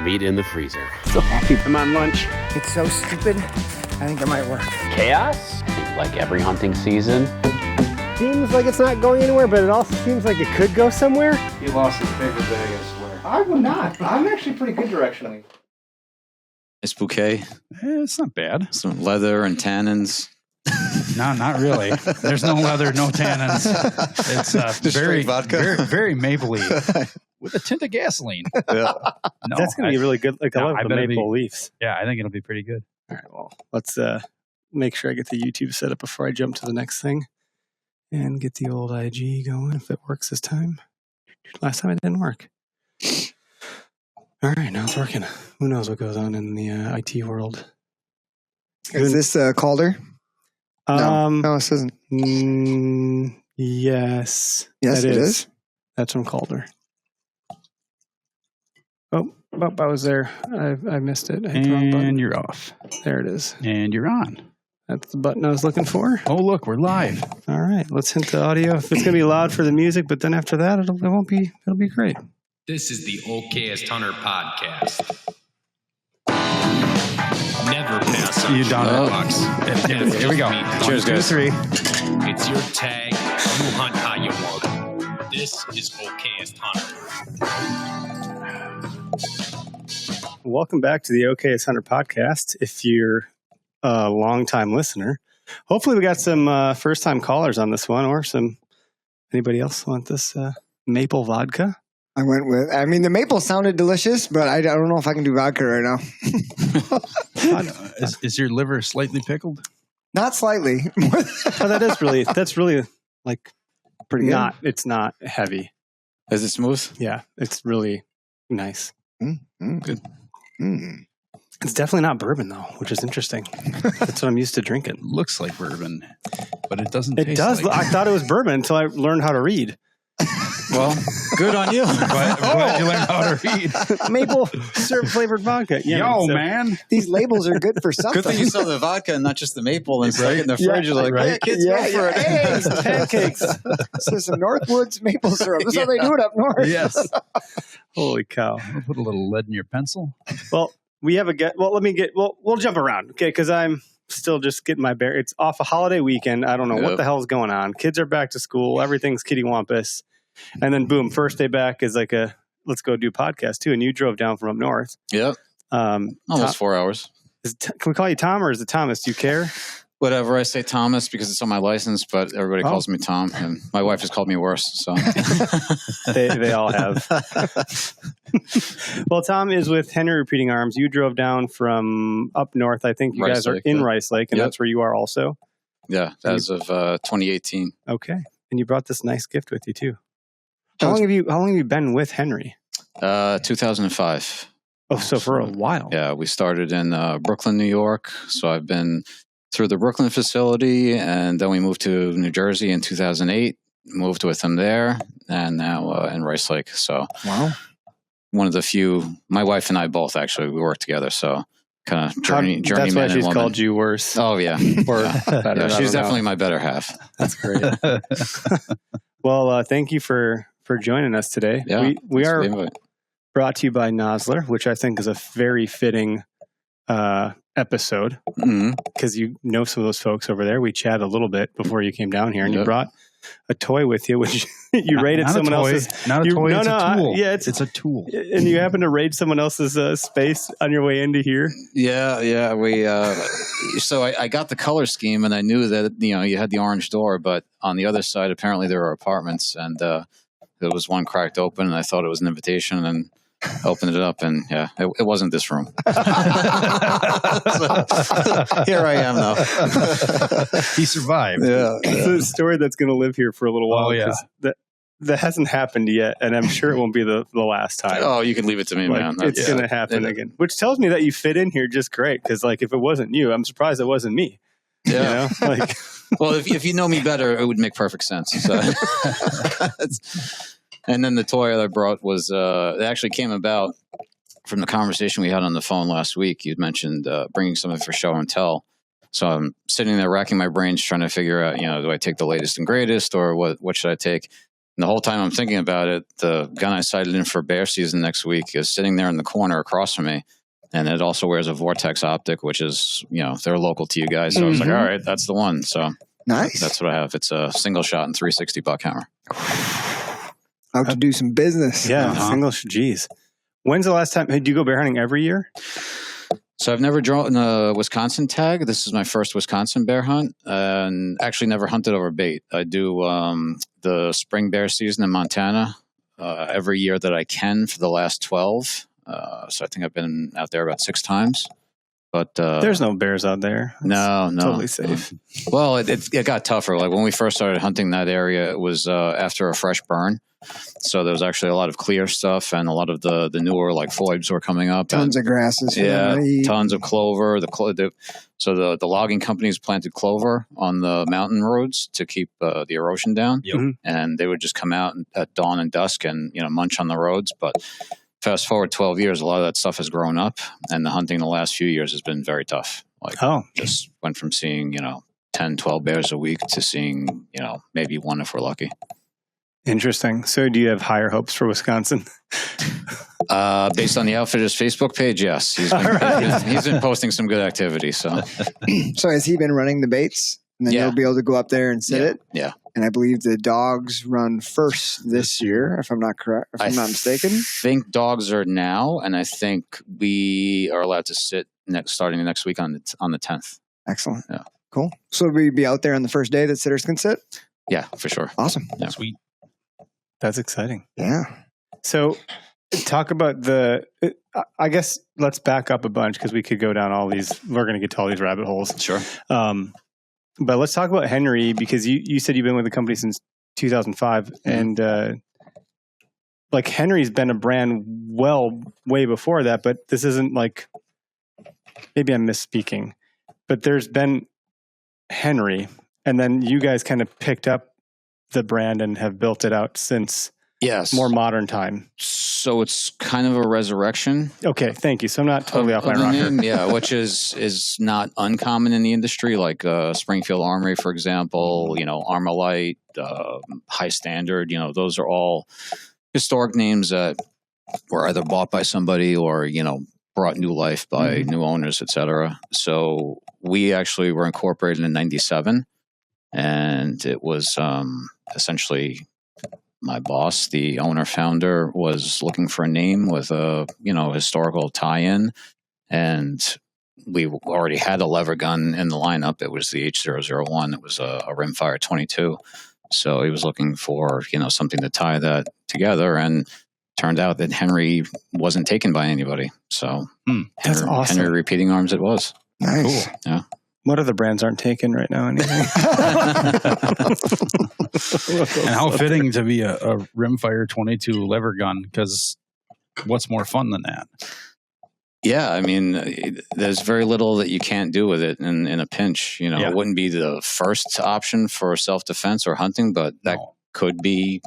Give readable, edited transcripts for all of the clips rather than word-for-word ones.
meat in the freezer. So happy I'm on lunch. It's so stupid. I think it might work. Chaos? Like every hunting season. Seems like it's not going anywhere, but it also seems like it could go somewhere. He lost his paper bag, I swear. I will not. I'm actually pretty good directionally. Nice bouquet. It's not bad. Some leather and tannins. No, not really. There's no leather, no tannins. It's very mapley with a tint of gasoline. Yeah. No, that's going to be really good. Like I love the maple leaves. Yeah, I think it'll be pretty good. All right, well, let's make sure I get the YouTube set up before I jump to the next thing and get the old IG going if it works this time. Last time it didn't work. All right, now it's working. Who knows what goes on in the IT world? Is this Calder? No, this isn't. Yes. Yes, it is. That's from Calder. Oh, I was there. I missed it. I hit the wrong button. And you're off. There it is. And you're on. That's the button I was looking for. Oh, look, we're live. All right, let's hint the audio. It's going to be loud for the music, but then after that, it won't be. It'll be great. This is the Okayest Hunter Podcast. Never pass on You done it. box. Here we go. Cheers, 1, 2, guys. 3. It's your tag. You hunt how you want. This is Okayest Hunter. Welcome back to the Okayest Hunter Podcast. If you're a long-time listener, hopefully we got some first-time callers on this one, or anybody else want this maple vodka? I went with. I mean, the maple sounded delicious, but I don't know if I can do vodka right now. Is your liver slightly pickled? Not slightly. Oh, that's really like Pretty good. It's not heavy. Is it smooth? Yeah, it's really nice. Good. It's definitely not bourbon though, which is interesting. That's what I'm used to drinking. Looks like bourbon, but it doesn't It taste does. like I thought it was bourbon until I learned how to read. Well, good on you. Glad you learned how to read. Maple syrup flavored vodka. Yeah, Yo, so- man. These labels are good for something. Good thing you saw the vodka and not just the maple and stuck it in the fridge. You're like, hey, kids, go for it. Hey, some pancakes. This is some Northwoods maple syrup. This is how they do it up north. Yes. Holy cow. I'll put a little lead in your pencil. Well, we have a get. Well, we'll jump around, okay? Because I'm still just getting my bear. It's off a holiday weekend. I don't know what the hell's going on. Kids are back to school. Everything's kittywampus. And then boom, first day back is like let's go do podcast too. And you drove down from up north. Yep. Almost 4 hours. Can we call you Tom or is it Thomas? Do you care? Whatever. I say Thomas because it's on my license, but everybody calls me Tom. And my wife has called me worse. So they all have. Well, Tom is with Henry Repeating Arms. You drove down from up north. I think you Rice guys are Lake, in yeah. Rice Lake, and that's where you are also. yeah, as of 2018. Okay. And you brought this nice gift with you too. How long have you been with Henry? 2005. Oh, so for a while. Yeah, we started in Brooklyn, New York. So I've been through the Brooklyn facility, and then we moved to New Jersey in 2008. Moved with him there, and now in Rice Lake. So Wow. one of the few. My wife and I both actually we work together. So kind of journeyman. That's why and she's woman. called you worse. Oh yeah, Or yeah. better. Yeah, I she's don't know. definitely my better half. That's great. Well, thank you for joining us today. Yeah, we thanks for are the invite. brought to you by Nosler, which I think is a very fitting episode Mhm. because you know some of those folks over there. We chatted a little bit before you came down here, and you Yep. brought a toy with you, which you raided Not someone a toy. else's. Not a toy. It's a tool. Yeah, it's a tool. And you happen to raid someone else's space on your way into here. Yeah. We so I got the color scheme, and I knew that you had the orange door, but on the other side, apparently there were apartments, and there was one cracked open, and I thought it was an invitation, and opened it up, and it wasn't this room. So, here I am now. He survived. Yeah. It's a story that's going to live here for a little while. Oh, yeah. 'Cause that hasn't happened yet, and I'm sure it won't be the last time. Oh, you can leave it to me, Like, man. it's going to happen again, which tells me that you fit in here just great. Because like, if it wasn't you, I'm surprised it wasn't me. Yeah. You know? Like, Well, if you know me better, it would make perfect sense. So. And then the toy that I brought was it actually came about from the conversation we had on the phone last week. You'd mentioned bringing something for show and tell. So I'm sitting there racking my brains trying to figure out, do I take the latest and greatest or what should I take? And the whole time I'm thinking about it, the gun I sighted in for bear season next week is sitting there in the corner across from me. And it also wears a Vortex optic, which is, they're local to you guys. So I was like, all right, that's the one. So nice. That's what I have. It's a single shot and 360 buck hammer. Out to do some business. Yeah, geez. When's the last time? Hey, do you go bear hunting every year? So I've never drawn a Wisconsin tag. This is my first Wisconsin bear hunt, and actually never hunted over bait. I do the spring bear season in Montana every year that I can for the last 12. So I think I've been out there about 6 times. But there's no bears out there. No, totally safe. Well, it got tougher. Like when we first started hunting that area, it was after a fresh burn. So there was actually a lot of clear stuff, and a lot of the newer like foibs were coming up. Tons of grasses. Tons of clover. So the logging companies planted clover on the mountain roads to keep the erosion down. Yep. And they would just come out at dawn and dusk and munch on the roads. But fast forward 12 years, a lot of that stuff has grown up, and the hunting the last few years has been very tough. Just went from seeing 10, 12 bears a week to seeing maybe one if we're lucky. Interesting. So do you have higher hopes for Wisconsin? Based on the Outfitters Facebook page, yes. He's been posting some good activity. So has he been running the baits? And then you'll be able to go up there and sit it? Yeah. And I believe the dogs run first this year, if I'm not not mistaken. I think dogs are now, and I think we are allowed to sit starting next week on the 10th. Excellent. Yeah. Cool. So we'd be out there on the first day that sitters can sit? Yeah, for sure. Awesome. Yeah. Sweet. That's exciting. Yeah. So talk about I guess let's back up a bunch because we could go down we're going to get to all these rabbit holes. Sure. But let's talk about Henry, because you said you've been with the company since 2005. And Henry's been a brand way before that, but this isn't maybe I'm misspeaking, but there's been Henry, and then you guys kind of picked up the brand and have built it out since more modern time. So it's kind of a resurrection. Okay, thank you. So I'm not totally off my rocker. Yeah, which is not uncommon in the industry, like Springfield Armory, for example, Armalite, High Standard, those are all historic names that were either bought by somebody or, brought new life by new owners, et cetera. So we actually were incorporated in 97, and it was essentially my boss, the owner founder, was looking for a name with a historical tie-in, and we already had a lever gun in the lineup. It was the H001. It was a rimfire 22. So he was looking for something to tie that together, and turned out that Henry wasn't taken by anybody. So that's awesome. Henry Repeating Arms it was. Nice. Cool. Yeah. What other brands aren't taken right now? Anything? And how fitting to be a rimfire 22 lever gun, because what's more fun than that? Yeah, I mean, there's very little that you can't do with it in a pinch. It wouldn't be the first option for self-defense or hunting, but that could be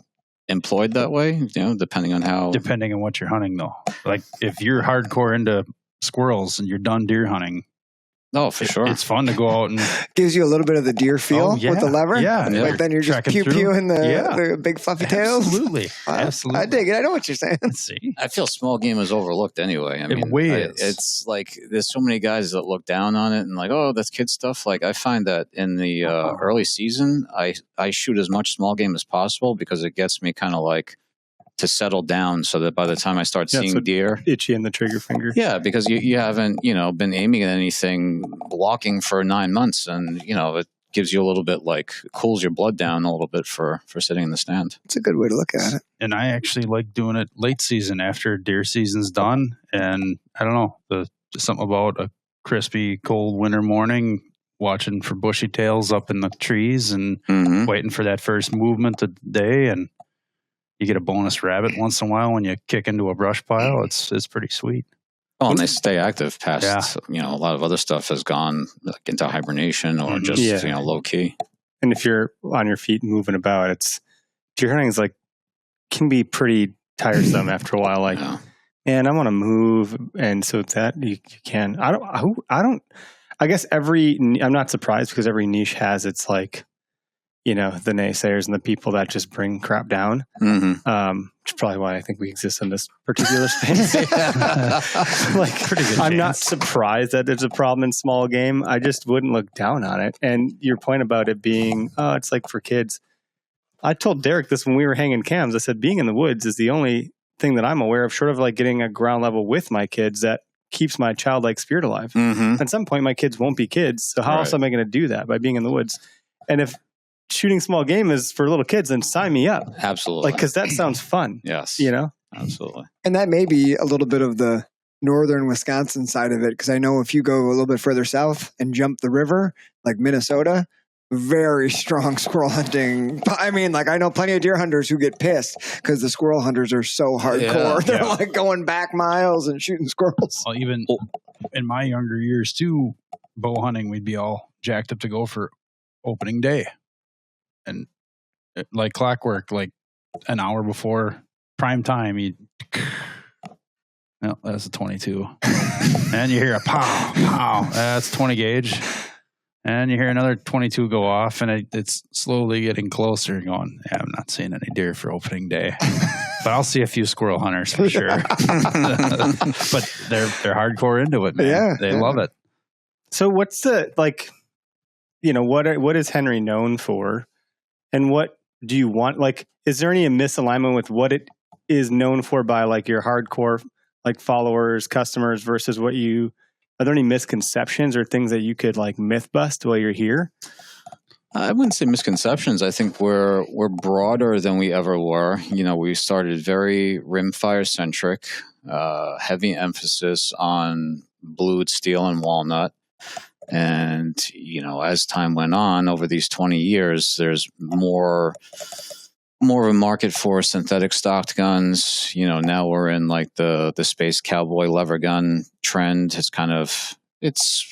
employed that way, depending on what you're hunting, though. Like if you're hardcore into squirrels and you're done deer hunting, oh, for sure. It's fun to go out and gives you a little bit of the deer feel with the lever. Yeah. Like then you're just pew-pewing the big fluffy tails. Absolutely. Absolutely. I dig it. I know what you're saying. See? I feel small game is overlooked anyway. I mean, is. It's like there's so many guys that look down on it and like, oh, that's kid stuff. Like I find that in the early season, I shoot as much small game as possible because it gets me kind of like to settle down so that by the time I start seeing deer, itchy in the trigger finger. Yeah, because you haven't, been aiming at anything walking for 9 months, and it gives you a little bit cools your blood down a little bit for sitting in the stand. It's a good way to look at it. And I actually like doing it late season after deer season's done. And I don't know, something about a crispy cold winter morning, watching for bushy tails up in the trees and waiting for that first movement of the day, and you get a bonus rabbit once in a while when you kick into a brush pile. It's pretty sweet. Well, and they stay active past, a lot of other stuff has gone into hibernation or just, low key. And if you're on your feet moving about, deer hunting can be pretty tiresome after a while. And I want to move. And so it's that you can, I guess I'm not surprised because every niche has its the naysayers and the people that just bring crap down. Mm-hmm. Which is probably why I think we exist in this particular space. Like, Pretty good I'm not chance. surprised that there's a problem in small game. I just wouldn't look down on it. And your point about it being, it's like for kids. I told Derek this when we were hanging cams. I said, being in the woods is the only thing that I'm aware of, short of like getting a ground level with my kids, that keeps my childlike spirit alive. Mm-hmm. At some point, my kids won't be kids. So how else am I going to do that? By being in the woods. And if shooting small game is for little kids, then sign me up. Absolutely. Like, because that sounds fun. Yes. Absolutely. And that may be a little bit of the northern Wisconsin side of it, because I know if you go a little bit further south and jump the river, like Minnesota, very strong squirrel hunting. I mean, like, I know plenty of deer hunters who get pissed because the squirrel hunters are so hardcore. They're like going back miles and shooting squirrels. Well, even in my younger years too, bow hunting, we'd be all jacked up to go for opening day. And like clockwork, like an hour before prime time, that's a 22. And you hear a pow, pow. That's 20 gauge. And you hear another 22 go off, and it's slowly getting closer. Going, I'm not seeing any deer for opening day, but I'll see a few squirrel hunters for sure. But they're hardcore into it, man. Yeah, they love it. So what's the, like, what is Henry known for? And what do you want? Like, is there any misalignment with what it is known for by like your hardcore like followers, customers versus what you? Are there any misconceptions or things that you could like myth bust while you're here? I wouldn't say misconceptions. I think we're broader than we ever were. We started very rimfire centric, heavy emphasis on blued steel and walnut. And, as time went on over these 20 years, there's more of a market for synthetic stocked guns. Now we're in like the space cowboy lever gun trend. It's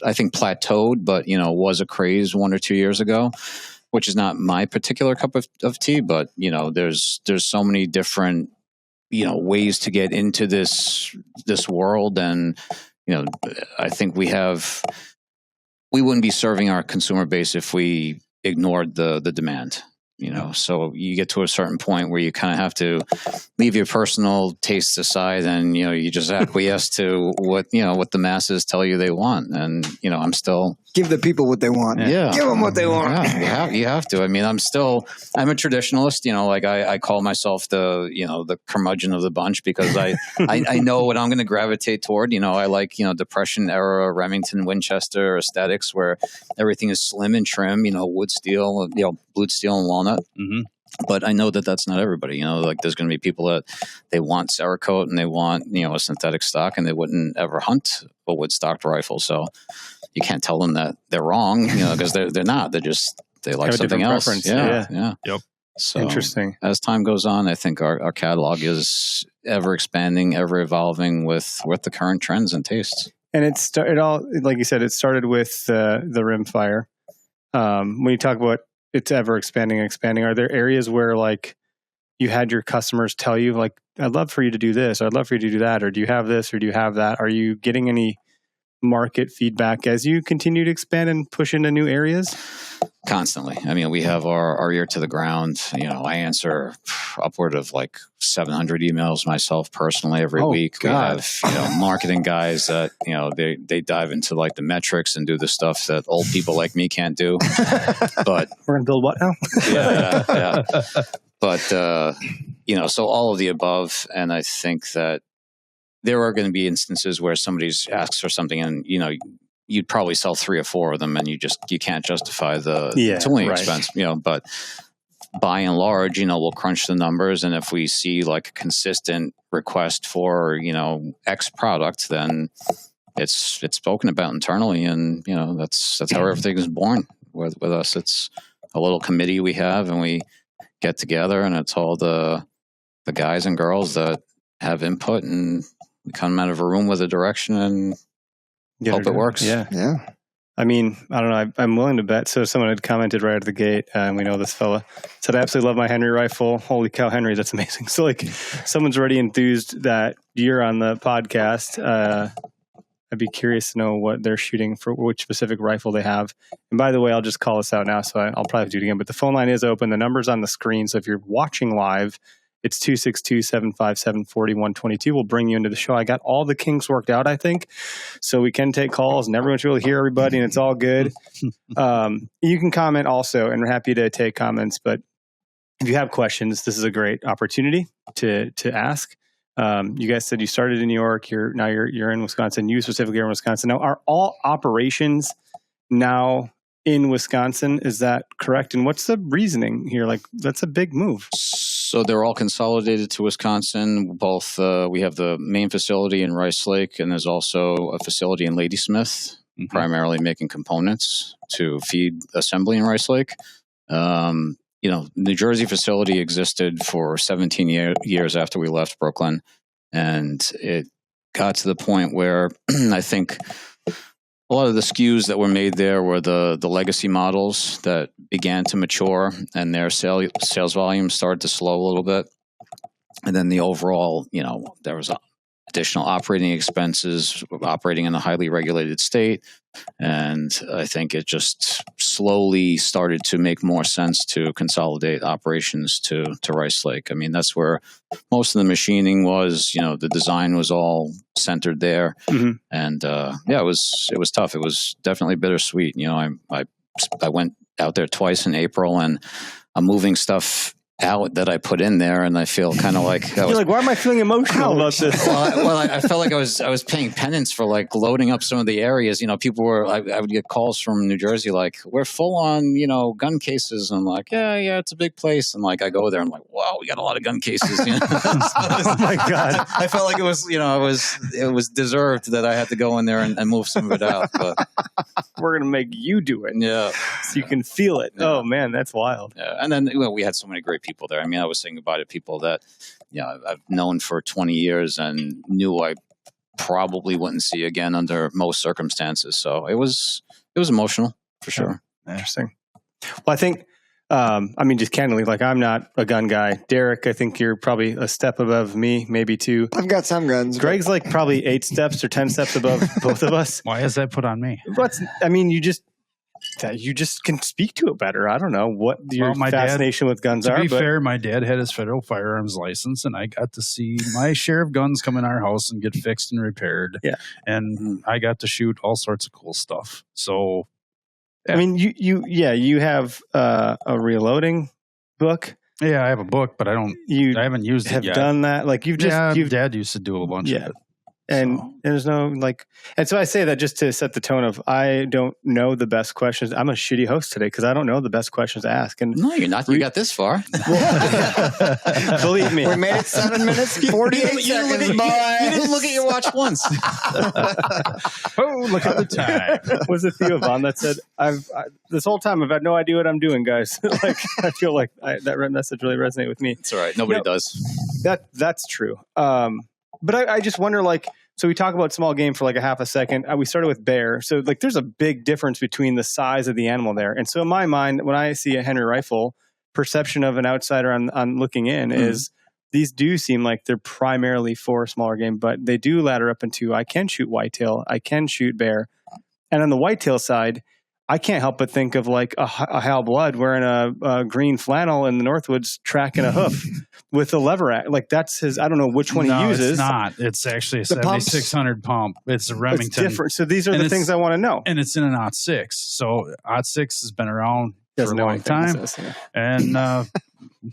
I think plateaued, but, was a craze 1 or 2 years ago, which is not my particular cup of tea, but, there's so many different, ways to get into this world. And, I think we wouldn't be serving our consumer base if we ignored the demand. So you get to a certain point where you kind of have to leave your personal tastes aside, and you just acquiesce to what the masses tell you they want. And I'm still Give the people what they want. Yeah. Give them what they want. Yeah, you have to. I mean, I'm a traditionalist, like I call myself the curmudgeon of the bunch, because I know what I'm going to gravitate toward. I like, Depression era Remington Winchester aesthetics where everything is slim and trim, wood steel, blued steel and walnut. Mm-hmm. But I know that that's not everybody. Like there's going to be people that they want Cerakote and they want, a synthetic stock, and they wouldn't ever hunt a wood stocked rifle. So you can't tell them that they're wrong, because they're not. They like something else. Preference. Yeah. Yep. So Interesting. as time goes on, I think our catalog is ever expanding, ever evolving with the current trends and tastes. And it all, like you said, it started with the rimfire. When you talk about it's ever expanding, are there areas where like you had your customers tell you like, I'd love for you to do this, or I'd love for you to do that, or do you have this, or do you have that? Are you getting any market feedback as you continue to expand and push into new areas? Constantly. I mean, we have our ear to the ground. I answer upward of like 700 emails myself personally every week. God. We have, marketing guys that, they dive into like the metrics and do the stuff that old people like me can't do. But we're going to build what now? yeah. But, so all of the above. And I think that there are going to be instances where somebody asks for something and, you'd probably sell 3 or 4 of them, and you can't justify the tooling expense, but by and large, we'll crunch the numbers. And if we see like a consistent request for, X product, then it's spoken about internally. And, that's how everything is born with us. It's a little committee we have, and we get together, and it's all the guys and girls that have input, and we come out of a room with a direction and hope it works. Yeah. I mean, I don't know. I'm willing to bet. So someone had commented right out of the gate, and we know this fella said, I absolutely love my Henry rifle. Holy cow, Henry, that's amazing. So like someone's already enthused that you're on the podcast. I'd be curious to know what they're shooting for, which specific rifle they have. And by the way, I'll just call this out now, so I'll probably do it again. But the phone line is open. The number's on the screen. So if you're watching live, it's 262-757-4122. We'll bring you into the show. I got all the kinks worked out, I think. So we can take calls and everyone should be able to hear everybody and it's all good. You can comment also, and we're happy to take comments. But if you have questions, this is a great opportunity to ask. You guys said you started in New York. You're in Wisconsin. You specifically are in Wisconsin. Now, are all operations now in Wisconsin? Is that correct? And what's the reasoning here? Like, that's a big move. So they're all consolidated to Wisconsin. Both we have the main facility in Rice Lake, and there's also a facility in Ladysmith, primarily making components to feed assembly in Rice Lake. New Jersey facility existed for 17 years after we left Brooklyn, and it got to the point where I think a lot of the SKUs that were made there were the legacy models that began to mature, and their sales volume started to slow a little bit. And then the overall, there was additional operating expenses operating in a highly regulated state. And I think it just slowly started to make more sense to consolidate operations to Rice Lake. I mean, that's where most of the machining was, the design was all centered there. Mm-hmm. And it was tough. It was definitely bittersweet. I went out there twice in April, and I'm moving stuff out that I put in there, and I feel kind of like you're like, why am I feeling emotional about this? I felt like I was paying penance for like loading up some of the areas. People were I would get calls from New Jersey like, we're full on gun cases. And I'm like, yeah, it's a big place. And like I go there, I'm like, wow, we got a lot of gun cases. Oh my god! I felt like it was it was deserved that I had to go in there and move some of it out. But we're gonna make you do it, so you can feel it. Yeah. Oh man, that's wild. Yeah, and then we had so many great people there. I mean, I was saying goodbye to people that I've known for 20 years and knew I probably wouldn't see again under most circumstances. So it was emotional for sure. Interesting. Well, I think just candidly, like, I'm not a gun guy. Derek, I think you're probably a step above me, maybe two. I've got some guns. Greg's like probably 8 steps or 10 steps above both of us. Why is that put on me? You just can speak to it better. I don't know what your fascination with guns are. To be fair, my dad had his federal firearms license, and I got to see my share of guns come in our house and get fixed and repaired. Yeah. And I got to shoot all sorts of cool stuff. So, yeah. I mean, you have a reloading book. Yeah, I have a book, but I haven't used it yet. Have done that? Like Dad used to do a bunch of it. And there's no and so I say that just to set the tone of, I don't know the best questions. I'm a shitty host today because I don't know the best questions to ask. And no, you're not. You got this far. Believe me. We made it 7 minutes, 48 seconds, boy. You didn't look at your watch once. Oh, look at the time. Was it Theo Vaughn that said, this whole time I've had no idea what I'm doing, guys. I feel like that message really resonated with me. It's all right. Nobody does. That's true. But I just wonder, so we talk about small game for like a half a second. We started with bear. So there's a big difference between the size of the animal there. And so in my mind, when I see a Henry rifle, perception of an outsider on looking in is these do seem like they're primarily for smaller game, but they do ladder up into, I can shoot whitetail, I can shoot bear. And on the whitetail side, I can't help but think of like a Hal Blood wearing a green flannel in the Northwoods tracking a hoof with a lever at. Like, that's his, I don't know which one he uses. It's not. It's actually a 7600 pump. It's a Remington. It's different. So these are the things I want to know. And it's in an .6. So .6 has been around for a long time. And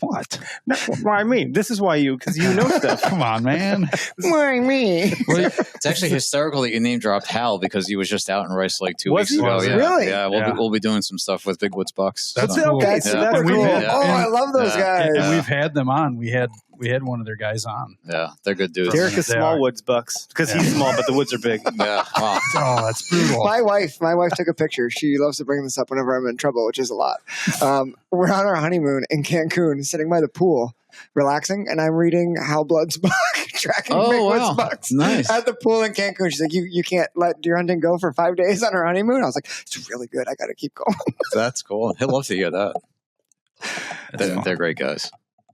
what? No, why me? This is why because you know stuff. Come on, man. Why me? It's actually hysterical that you name dropped Hal because he was just out in Rice Lake 2 weeks ago. Yeah. Really? Yeah, we'll be doing some stuff with Big Woods Bucks. That's cool. Okay, so that's cool. I love those guys. And we've had them on. We had one of their guys on. Yeah, they're good dudes. Derek is small woods bucks because he's small, but the woods are big. Yeah. Wow. Oh, that's brutal. My wife took a picture. She loves to bring this up whenever I'm in trouble, which is a lot. We're on our honeymoon in Cancun, sitting by the pool, relaxing, and I'm reading Hal Blood's book, tracking Big Woods Bucks. Nice. At the pool in Cancun. She's like, you can't let deer hunting go for 5 days on our honeymoon. I was like, it's really good. I got to keep going. That's cool. He'll love to hear that. They're great guys.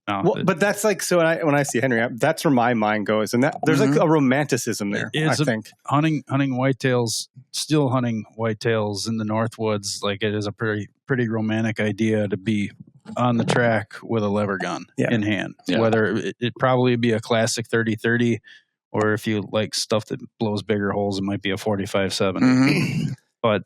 No, Well, but that's like, so when I see Henry, that's where my mind goes, and that there's like a romanticism there. I think hunting whitetails, still hunting whitetails in the Northwoods, like it is a pretty romantic idea to be on the track with a lever gun in hand. Yeah. Whether it probably be a classic 30-30, or if you like stuff that blows bigger holes, it might be a 45-70. But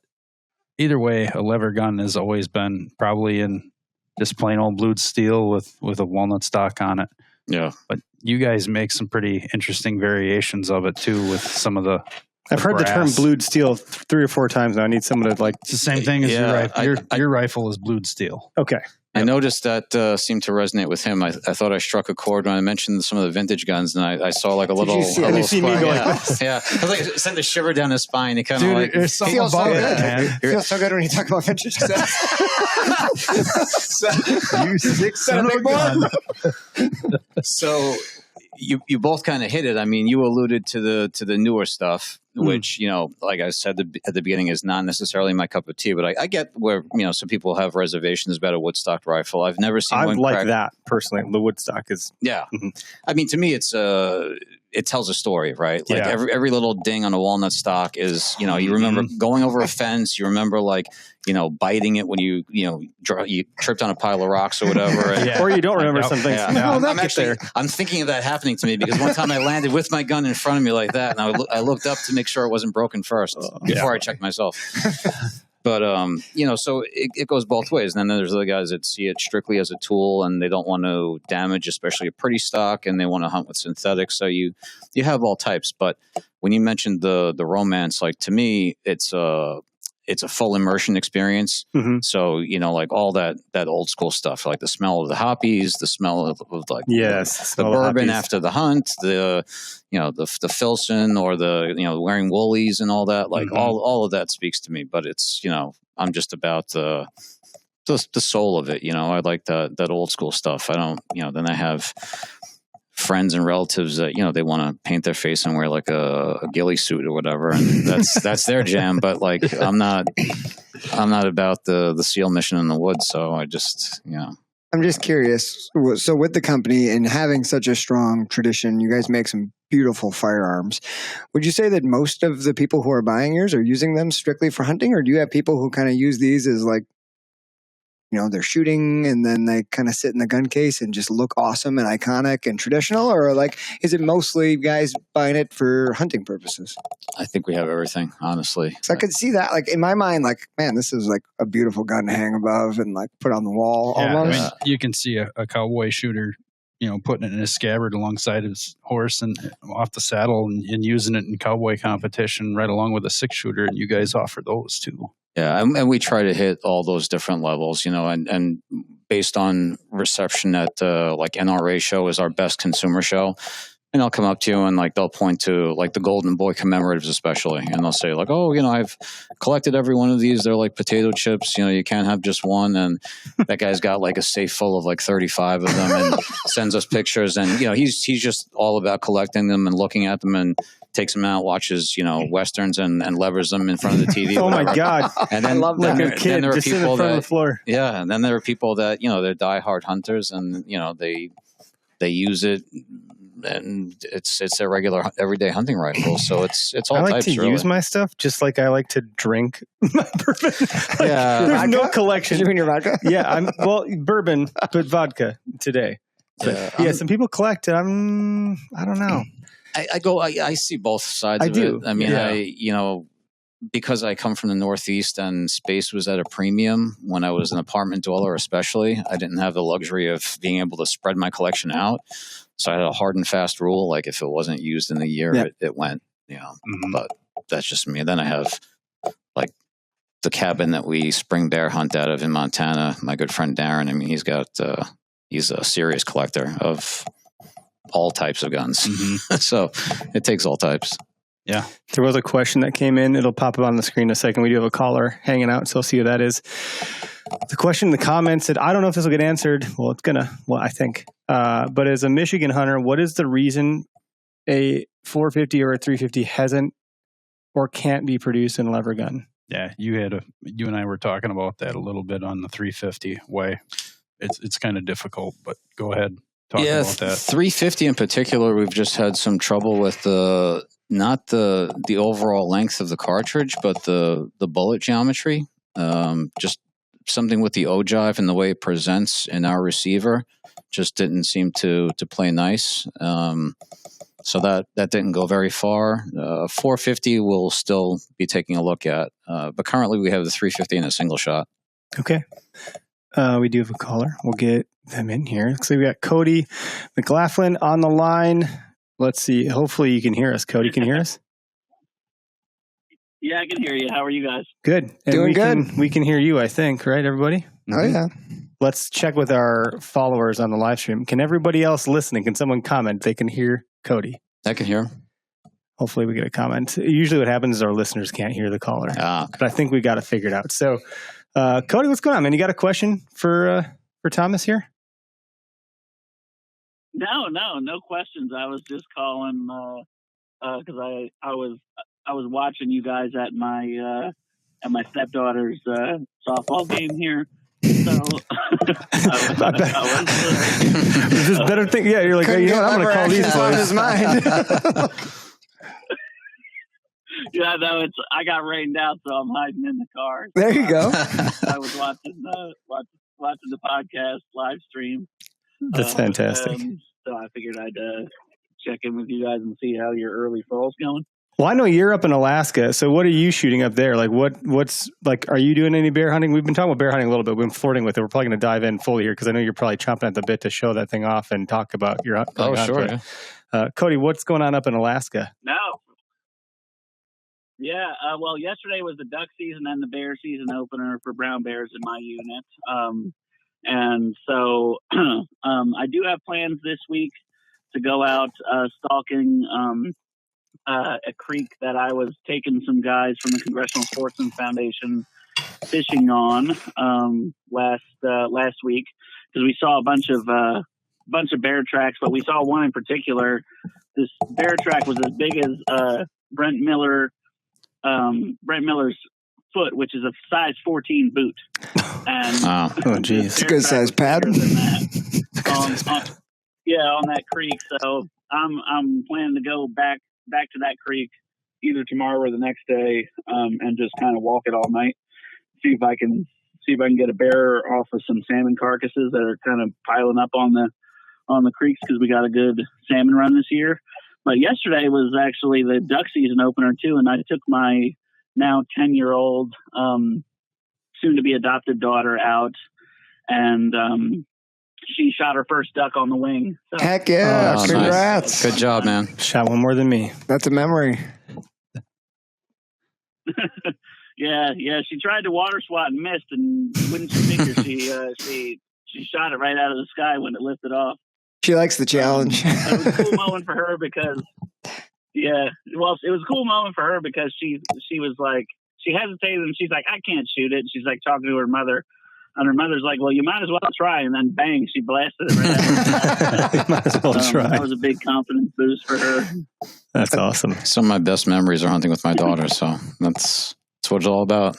either way, a lever gun has always been probably in just plain old blued steel with a walnut stock on it. Yeah. But you guys make some pretty interesting variations of it too with some of the I've heard brass. the term blued steel 3 or 4 times now. I need someone to like. It's the same thing as your rifle. Your rifle is blued steel. Okay. I noticed that seemed to resonate with him. I thought I struck a chord when I mentioned some of the vintage guns, and I saw like a little. Did you see me go like this? Yeah, I was like, it sent a shiver down his spine. He kind of Dude, like there's something feels so about good. it, man. It feels so good when you talk about vintage stuff. You sick son of a gun. So you both kind of hit it. I mean, you alluded to the newer stuff, which, like I said at the beginning, is not necessarily my cup of tea. But I get where some people have reservations about a woodstock rifle. I've never seen one like crack. that personally. The woodstock is I mean, to me, it tells a story, right? Like every little ding on a walnut stock is, you remember going over a fence. You remember biting it when you tripped on a pile of rocks or whatever. And, or you don't remember something. Yeah. I'm thinking of that happening to me because one time I landed with my gun in front of me like that, and I looked up to make sure it wasn't broken first before I checked myself. But, so it goes both ways. And then there's other guys that see it strictly as a tool and they don't want to damage, especially a pretty stock, and they want to hunt with synthetics. So you have all types. But when you mentioned the romance, like to me, it's a full immersion experience. So, like all that old school stuff, like the smell of the hoppies, the smell of like the bourbon after the hunt, the Filson or the, wearing woolies and all that, like all of that speaks to me, but it's, I'm just about the soul of it. I like that old school stuff. I don't, then I have friends and relatives that they want to paint their face and wear like a ghillie suit or whatever, and that's their jam. But like I'm not about the SEAL mission in the woods. So I just I'm just curious. So with the company and having such a strong tradition, you guys make some beautiful firearms. Would you say that most of the people who are buying yours are using them strictly for hunting, or do you have people who kind of use these as like, they're shooting and then they kind of sit in the gun case and just look awesome and iconic and traditional? Or like, is it mostly guys buying it for hunting purposes? I think we have everything, honestly. So I could see that, like in my mind, like, man, this is like a beautiful gun to hang above and like put on the wall. Almost. I mean, you can see a cowboy shooter, putting it in his scabbard alongside his horse and off the saddle and using it in cowboy competition right along with a 6-shooter. And you guys offer those too. Yeah, and we try to hit all those different levels, and based on reception at like NRA show is our best consumer show. And they'll come up to you and like they'll point to like the Golden Boy commemoratives especially, and they'll say like, oh, I've collected every one of these. They're like potato chips. You can't have just one. And that guy's got like a safe full of like 35 of them and sends us pictures. And he's just all about collecting them and looking at them and takes them out, watches westerns and levers them in front of the TV. Oh my God! And then I love that. Like a kid there are just people in front of the floor. Yeah, and then there are people that they're diehard hunters and they use it. And it's a regular everyday hunting rifle, so it's all types. I like to use my stuff just like I like to drink my bourbon. There's vodka? no collection. You mean your vodka? Yeah, bourbon, but vodka today. So, some people collect it. I don't know. I see both sides of it. I mean, because I come from the Northeast and space was at a premium when I was an apartment dweller, especially, I didn't have the luxury of being able to spread my collection out. So I had a hard and fast rule, like if it wasn't used in the year, it went, but that's just me. And then I have like the cabin that we spring bear hunt out of in Montana. My good friend Darren, I mean, he's a serious collector of all types of guns. So it takes all types. Yeah. There was a question that came in. It'll pop up on the screen in a second. We do have a caller hanging out, so I'll see who that is. The question in the comments said, I don't know if this will get answered. Well, I think. But as a Michigan hunter, what is the reason a 450 or a 350 hasn't or can't be produced in a lever gun? Yeah, you and I were talking about that a little bit on the 350 way. it's kind of difficult. But go ahead, talk Yeah, about that. 350 in particular, we've just had some trouble with not the overall length of the cartridge, but the bullet geometry. Just something with the ogive and the way it presents in our receiver just didn't seem to play nice. So that didn't go very far. 450 we'll still be taking a look at, but currently we have the 350 in a single shot. Okay. We do have a caller. We'll get them in here. Looks like we got Cody McLaughlin on the line. Let's see. Hopefully you can hear us. Cody, can you hear us? Yeah, I can hear you. How are you guys? Good. And Doing good. We can hear you, I think, right, everybody? Oh, yeah. Let's check with our followers on the live stream. Can everybody else listening, can someone comment? They can hear Cody. I can hear him. Hopefully we get a comment. Usually what happens is our listeners can't hear the caller. But I think we got it figured out. So, Cody, what's going on, man? You got a question for Thomas here? No questions. I was just calling because I was watching you guys at my stepdaughter's softball game here. So Just better think. Yeah, you're like, hey, I'm going to call these on boys. his mind. Yeah, no, I got rained out, so I'm hiding in the car. There you go. I was watching the podcast live stream. That's fantastic. So I figured I'd check in with you guys and see how your early fall's going. Well, I know you're up in Alaska, so what are you shooting up there? Like, what's like? Are you doing any bear hunting? We've been talking about bear hunting a little bit. We've been flirting with it. We're probably going to dive in fully here because I know you're probably chomping at the bit to show that thing off and talk about your. Oh, sure. Yeah. Cody, what's going on up in Alaska? No. Yeah. Well, yesterday was the duck season and the bear season opener for brown bears in my unit. And so I do have plans this week to go out stalking a creek that I was taking some guys from the Congressional Sportsman Foundation fishing on last week because we saw a bunch of bear tracks, but we saw one in particular. This bear track was as big as Brent Miller's foot, which is a size 14 boot. And oh, geez, it's a good size pad. On that creek. So I'm planning to go back to that creek either tomorrow or the next day, and just kind of walk it all night. See if I can get a bear off of some salmon carcasses that are kind of piling up on the creeks because we got a good salmon run this year. But yesterday was actually the duck season opener too, and I took my now 10-year-old soon to be adopted daughter out, and she shot her first duck on the wing. So, Heck yeah. Congrats. Nice. Good job, man. Shot one more than me. That's a memory. Yeah. She tried to water swat and missed, and wouldn't you figure she shot it right out of the sky when it lifted off. She likes the challenge. It was a cool moment for her because, it was a cool moment for her because she was like, she hesitated and she's like, I can't shoot it. She's like talking to her mother. And her mother's like, well, you might as well try. And then bang, she blasted it right out. You might as well try. That was a big confidence boost for her. That's awesome. Some of my best memories are hunting with my daughter, so that's what it's all about.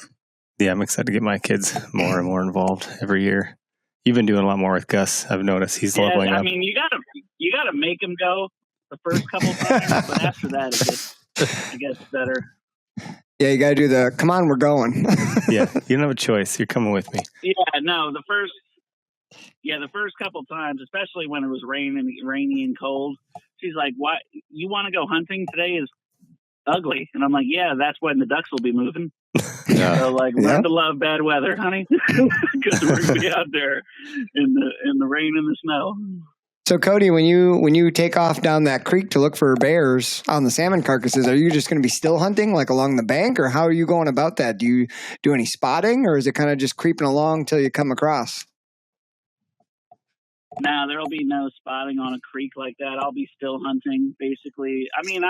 Yeah, I'm excited to get my kids more and more involved every year. You've been doing a lot more with Gus. I've noticed he's leveling up. I mean, you gotta make him go the first couple times, but after that, it gets better. Yeah, you got to do the, come on, we're going. Yeah, you don't have a choice. You're coming with me. Yeah, no, the first couple times, especially when it was rainy and cold, she's like, "Why you want to go hunting today? Is ugly." And I'm like, "Yeah, that's when the ducks will be moving." Yeah. So learn to love bad weather, honey, because we're gonna be out there in the rain and the snow. So Cody, when you take off down that creek to look for bears on the salmon carcasses, are you just going to be still hunting like along the bank, or how are you going about that? Do you do any spotting, or is it kind of just creeping along till you come across? No, there'll be no spotting on a creek like that. I'll be still hunting, basically. I mean,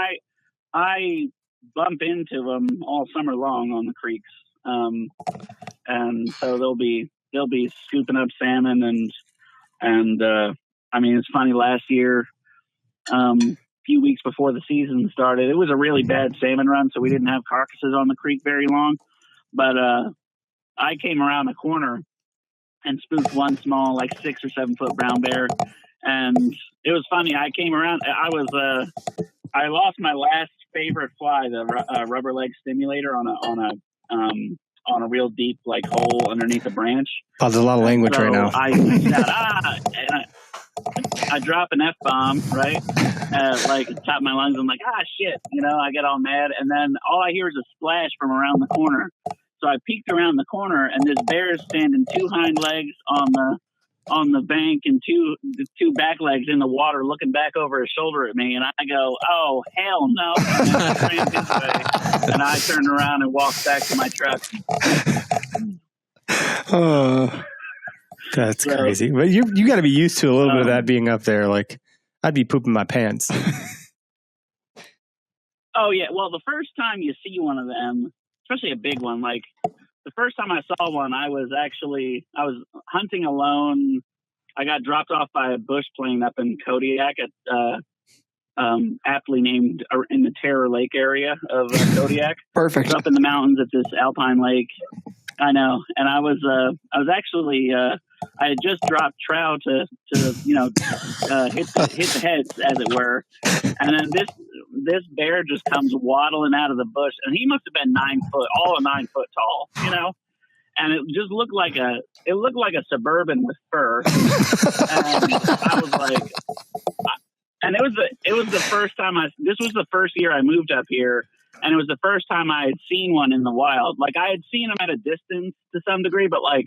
I bump into them all summer long on the creeks, and so they'll be scooping up salmon and. I mean, it's funny, last year, a few weeks before the season started, it was a really bad salmon run, so we didn't have carcasses on the creek very long. But I came around the corner and spooked one small, like 6 or 7 foot brown bear. And it was funny. I came around. I lost my last favorite fly, the rubber leg stimulator, on a real deep like hole underneath a branch. Oh, there's a lot of language right now. I drop an F-bomb, right? Like top of my lungs. I'm like, shit. I get all mad. And then all I hear is a splash from around the corner. So I peeked around the corner, and this bear is standing 2 hind legs on the bank and two back legs in the water, looking back over his shoulder at me. And I go, oh, hell no. And I turned around and walked back to my truck. Oh, that's crazy. But you got to be used to a little bit of that being up there. Like, I'd be pooping my pants. Oh, yeah. Well, the first time you see one of them, especially a big one, like the first time I saw one, I was hunting alone. I got dropped off by a bush plane up in Kodiak at aptly named in the Terror Lake area of Kodiak. Perfect. Up in the mountains at this alpine lake. I know. And I was actually I had just dropped trout to hit the heads, as it were. And then this bear just comes waddling out of the bush, and he must have been 9 foot, all of 9 foot tall, and it just looked like a Suburban with fur. And I was like, and it was the first time this was the first year I moved up here, and it was the first time I had seen one in the wild. Like, I had seen him at a distance to some degree, but like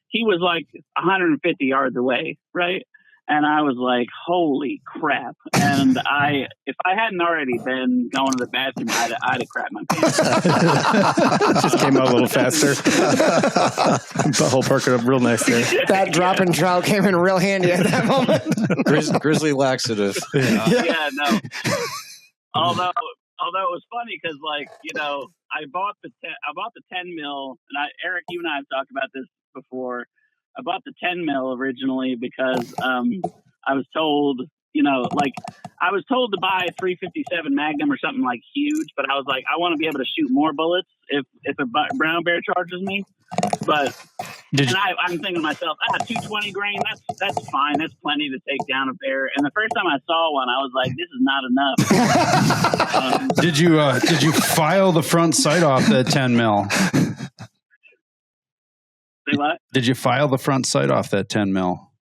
he was like 150 yards away, right? And I was like, holy crap. And if I hadn't already been going to the bathroom, I'd have crapped my pants. Just came out a little faster. Butthole perking up real nice there. That dropping trout came in real handy at that moment. Grizzly laxative. Yeah, no. Although it was funny because, like, I bought the 10 mil, and Eric, you and I have talked about this before. I bought the 10 mil originally because I was told, I was told to buy a 357 Magnum or something like huge, but I was like, I want to be able to shoot more bullets if a brown bear charges me. But I'm thinking to myself, 220 grain, that's fine, that's plenty to take down a bear. And the first time I saw one, I was like, this is not enough. Did you file the front sight off that 10 mil? Say what? Did you file the front sight off that 10 mil?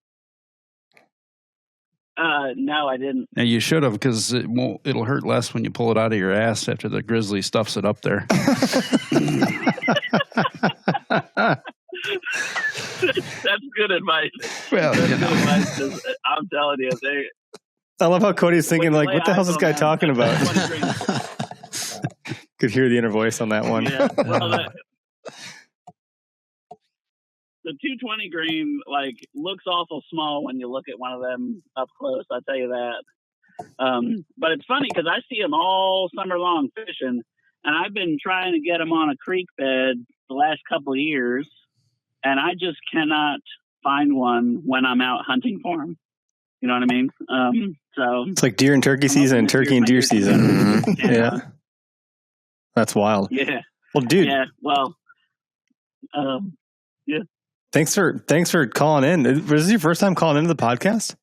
No, I didn't. Yeah, you should have, because it'll hurt less when you pull it out of your ass after the grizzly stuffs it up there. That's good advice. Well, good advice, 'cause I'm telling you, I love how Cody's thinking, like, what the hell's this guy talking about? Could hear the inner voice on that one. Yeah, well, the 220 grain looks awful small when you look at one of them up close. I'll tell you that. But it's funny because I see them all summer long fishing, and I've been trying to get them on a creek bed the last couple of years, and I just cannot find one when I'm out hunting for them. You know what I mean? So it's like deer and turkey season and turkey and deer season. Yeah. That's wild. Yeah. Well, dude. Yeah. Well. Yeah. Thanks for calling in. Was this your first time calling into the podcast?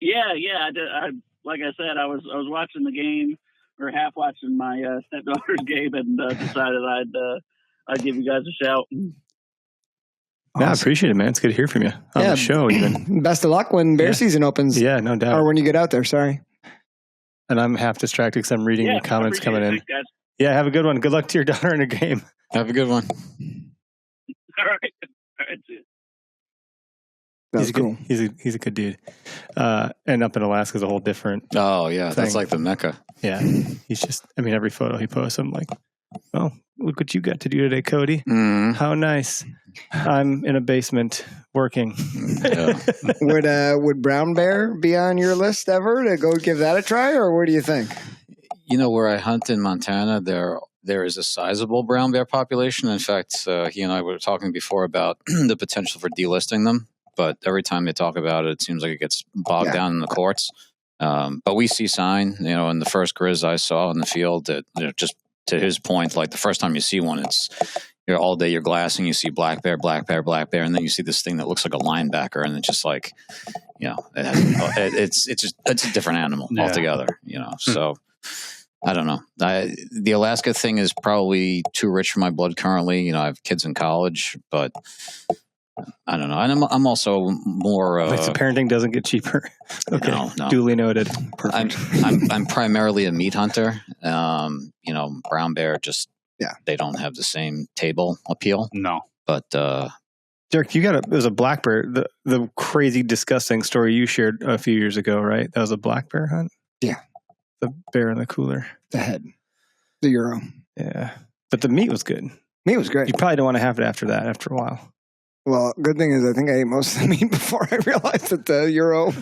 Yeah. I like I said, I was watching the game, or half watching my stepdaughter's game, and decided I'd give you guys a shout. Yeah, I appreciate it, man. It's good to hear from you on the show. Even best of luck when bear season opens. Yeah, no doubt. Or when you get out there. Sorry. And I'm half distracted because I'm reading the comments coming in. Thanks, guys. Yeah, have a good one. Good luck to your daughter in her game. Have a good one. All right. See you. That's cool. He's a good dude. And up in Alaska is a whole different. Oh yeah, thing. that's like the Mecca. Yeah, he's just. I mean, every photo he posts, I'm like, oh, look what you got to do today, Cody. Mm-hmm. How nice. I'm in a basement working. Yeah. Would brown bear be on your list ever to go give that a try, or what do you think? Where I hunt in Montana, there is a sizable brown bear population. In fact, he and I were talking before about the potential for delisting them. But every time they talk about it, it seems like it gets bogged down in the courts. But we see sign, in the first grizz I saw in the field that, just to his point, like the first time you see one, you're all day, you're glassing, you see black bear, and then you see this thing that looks like a linebacker, and it's just like, it's a different animal altogether, So I don't know. The Alaska thing is probably too rich for my blood currently. I have kids in college, but I don't know. And I'm also more. So parenting doesn't get cheaper. Okay, no. Duly noted. Perfect. I'm primarily a meat hunter. Brown bear they don't have the same table appeal. No, but Derek, it was a black bear. The crazy, disgusting story you shared a few years ago, right? That was a black bear hunt. Yeah, the bear in the cooler, the head, the Euro. Yeah, but the meat was good. Meat was great. You probably don't want to have it after that. After a while. Well, good thing is I think I ate most of the meat before I realized that the Euro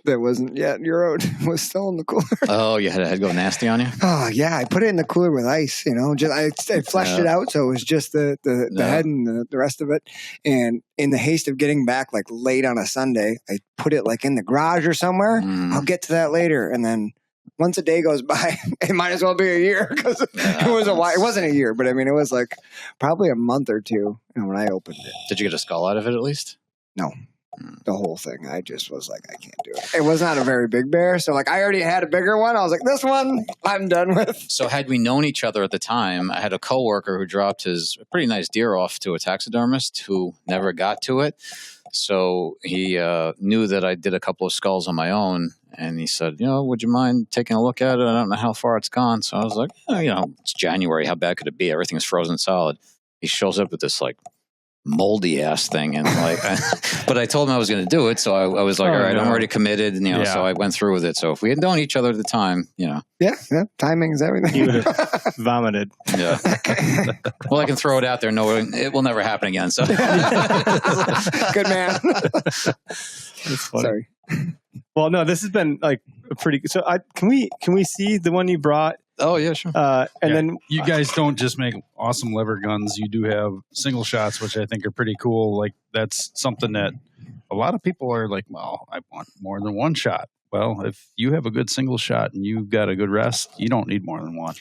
that wasn't yet Euroed was still in the cooler. Oh, you had a head go nasty on you? Oh, yeah. I put it in the cooler with ice, I fleshed it out. So it was just the head and the rest of it. And in the haste of getting back like late on a Sunday, I put it like in the garage or somewhere. I'll get to that later. And then once a day goes by, it might as well be a year because it was a while. It wasn't a year, but I mean, it was like probably a month or two when I opened it. Did you get a skull out of it at least? No, the whole thing. I just was like, I can't do it. It was not a very big bear. So like I already had a bigger one. I was like, this one I'm done with. So had we known each other at the time, I had a coworker who dropped his pretty nice deer off to a taxidermist who never got to it. So he knew that I did a couple of skulls on my own. And he said, would you mind taking a look at it? I don't know how far it's gone. So I was like, it's January. How bad could it be? Everything's frozen solid. He shows up with this like moldy ass thing. And but I told him I was going to do it. So I was like, all right, I'm already committed. And, so I went through with it. So if we had known each other at the time, Yeah. Timing is everything. You would have vomited. Yeah. Well, I can throw it out there. No, it will never happen again. So good man. That's funny. Sorry. Well, no, this has been like a pretty. So, can we see the one you brought? Oh yeah, sure. Then you guys don't just make awesome lever guns. You do have single shots, which I think are pretty cool. Like that's something that a lot of people are like, well, I want more than one shot. Well, if you have a good single shot and you've got a good rest, you don't need more than one.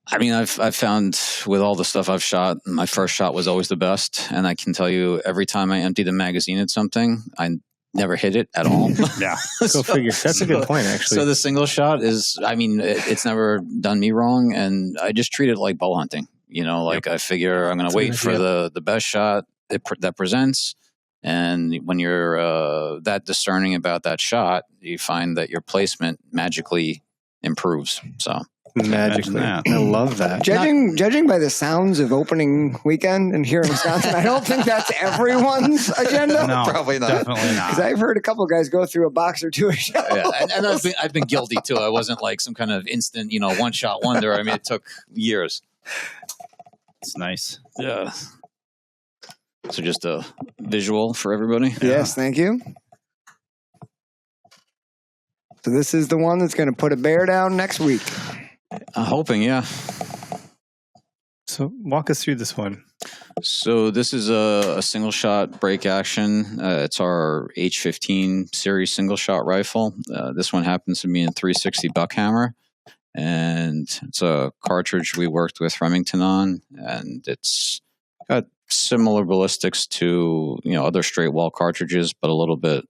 I mean, I've found with all the stuff I've shot, my first shot was always the best. And I can tell you every time I emptied a magazine at something, I never hit it at all. Yeah. Go figure. That's a good point, actually. So the single shot is, it's never done me wrong. And I just treat it like bow hunting. I figure I'm going to wait for the best shot that presents. And when you're that discerning about that shot, you find that your placement magically improves. So magically, I love that. Judging by the sounds of opening weekend and here in Wisconsin, I don't think that's everyone's agenda. No, probably not. Definitely not. Because I've heard a couple guys go through a box or two a shot. Yeah, and I've been guilty too. I wasn't like some kind of instant, one shot wonder. I mean, it took years. It's nice. Yeah. So just a visual for everybody. Yes, thank you. So this is the one that's going to put a bear down next week. I'm hoping, yeah. So walk us through this one. So this is a single shot break action. It's our H15 series single shot rifle. This one happens to be in 360 buckhammer. And it's a cartridge we worked with Remington on. And it's got similar ballistics to other straight wall cartridges, but a little bit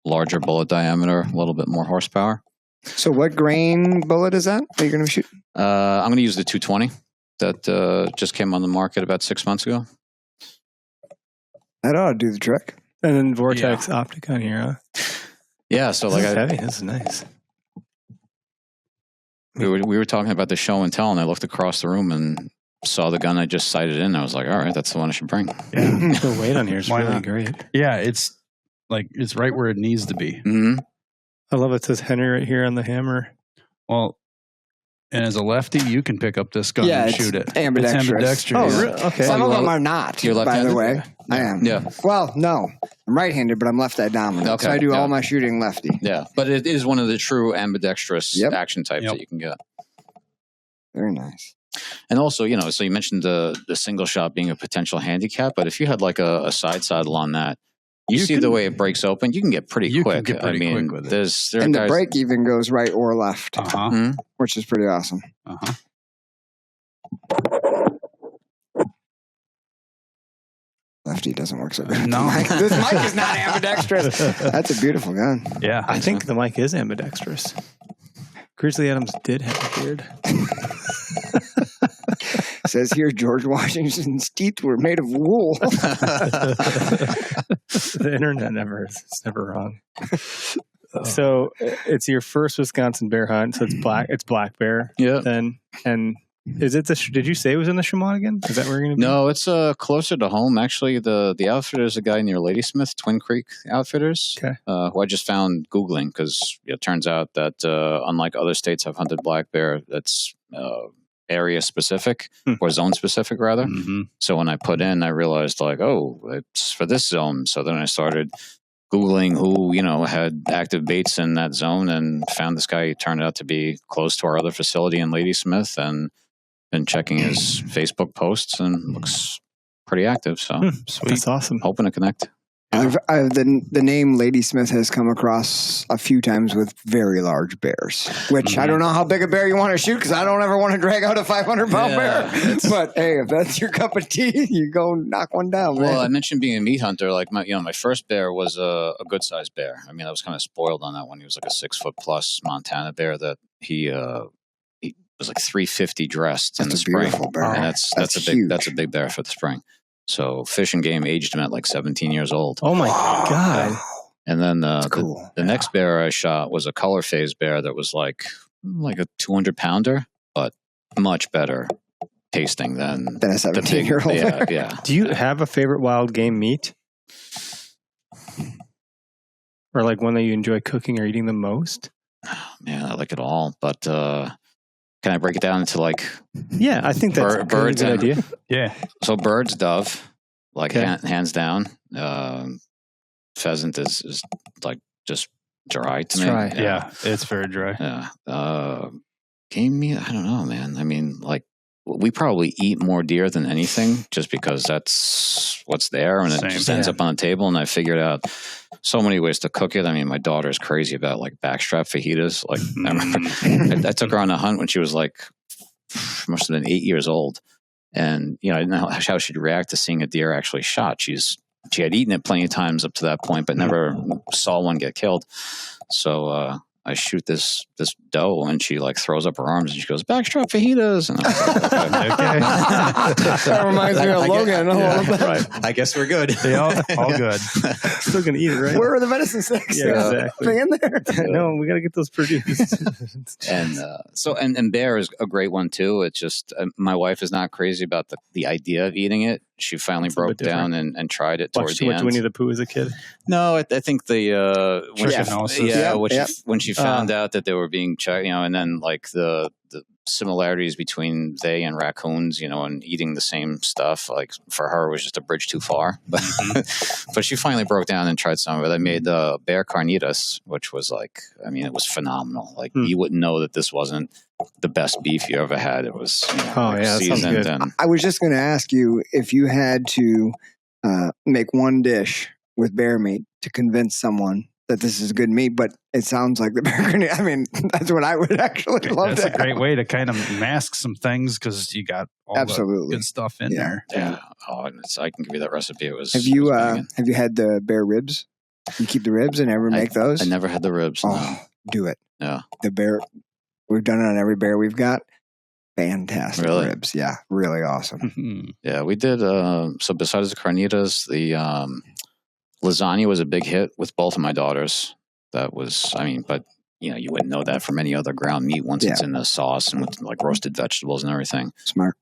larger bullet diameter, a little bit more horsepower. So what grain bullet is that you're going to shoot? I'm going to use the 220 that just came on the market about 6 months ago. That ought to do the trick. And then Vortex optic on here, huh? Yeah, so this is heavy. This is nice. We were talking about the show and tell, and I looked across the room and saw the gun I just sighted in. I was like, all right, that's the one I should bring. Yeah, the weight on here is really great. Yeah, it's right where it needs to be. Mm-hmm. I love it says Henry right here on the hammer. Well, and as a lefty, you can pick up this gun and shoot it. Ambidextrous. It's ambidextrous. Oh, really? Okay. Some of them are not, You're by the left-handed? way. I am. Yeah. Well, no. I'm right-handed, but I'm left-eye dominant. Okay, So I do yeah. all my shooting lefty. Yeah, but it is one of the true ambidextrous action types that you can get. Very nice. And also, so you mentioned the single shot being a potential handicap, but if you had like a side saddle on that, you see the way it breaks open, you can get pretty quick. Quick with it. And the break even goes right or left, Mm-hmm. which is pretty awesome. Uh-huh. Lefty doesn't work so good. No. This mic is not ambidextrous. That's a beautiful gun. Yeah. I think the mic is ambidextrous. Grizzly Adams did have a beard. Says here George Washington's teeth were made of wool. The internet it's never wrong. So it's your first Wisconsin bear hunt. So it's black bear. Yeah. Then and is it did you say it was in the Chemonagon? Is that where you're going to be? No, it's closer to home. Actually, the outfitter is a guy near Ladysmith, Twin Creek Outfitters, Okay. Who I just found Googling because it turns out that unlike other states I've hunted black bear, that's area specific or zone specific rather. Mm-hmm. So when I put in, I realized like, oh, it's for this zone. So then I started Googling who, had active baits in that zone and found this guy. He turned out to be close to our other facility in Ladysmith and been checking his Facebook posts and looks pretty active. So Sweet. That's awesome. hoping to connect. The name Ladysmith has come across a few times with very large bears, which I don't know how big a bear you want to shoot because I don't ever want to drag out a 500-pound bear. But hey, if that's your cup of tea, you go knock one down. Man. Well, I mentioned being a meat hunter. Like my first bear was a good sized bear. I mean, I was kind of spoiled on that one. He was like a 6-foot+ Montana bear that he was like 350 dressed in the spring, bear. and that's a big bear for the spring. So Fish and Game aged him at like 17 years old. Oh my God. And then cool. the next bear I shot was a color phase bear that was like a 200-pounder, but much better tasting than a 17-year-old. Yeah. Do you have a favorite wild game meat? Or like one that you enjoy cooking or eating the most? Oh, man, I like it all, but can I break it down into like? Yeah, I think that's birds a good idea. Yeah. So birds, dove, like Okay. hands down. Pheasant is like just dry to me. Dry. Yeah. It's very dry. Yeah. Game meat, I don't know, man. I mean, like we probably eat more deer than anything just because that's what's there and it Same. just ends up on the table. And I figured out so many ways to cook it. I mean, my daughter's crazy about like backstrap fajitas. Like I remember I took her on a hunt when she was like, must have been 8 years old. And, I didn't know how she'd react to seeing a deer actually shot. She had eaten it plenty of times up to that point, but never saw one get killed. So, I shoot this doe and she like throws up her arms and she goes, backstrap fajitas. And I was like, okay. That reminds me of Logan. Right. I guess we're good. Yeah, all good. Still going to eat it, right? Where are the venison sticks? Yeah, exactly. Are they in there? No, we got to get those produced. And bear is a great one too. It's just my wife is not crazy about the idea of eating it. She finally broke down and tried it towards the end. Winnie the Pooh as a kid? No, I think when she found out that they were being checked, and then like the similarities between they and raccoons, and eating the same stuff, like for her was just a bridge too far. But she finally broke down and tried some of it. I made bear carnitas, which was like, I mean, it was phenomenal. Like you wouldn't know that this wasn't the best beef you ever had. It was seasoned. And I was just going to ask you if you had to make one dish with bear meat to convince someone that this is good meat, but it sounds like the bear carnitas. I mean, that's what I would actually love. That's a great way to kind of mask some things because you got all the good stuff in there. Yeah. Oh, and I can give you that recipe. It was. Have you had the bear ribs? You keep the ribs and ever make those? I never had the ribs. Oh, No. do it. No. The bear. We've done it on every bear we've got. Fantastic ribs. Yeah, really awesome. Yeah, we did. So besides the carnitas, the lasagna was a big hit with both of my daughters. That was, I mean, but you wouldn't know that from any other ground meat once it's in the sauce and with like roasted vegetables and everything. Smart.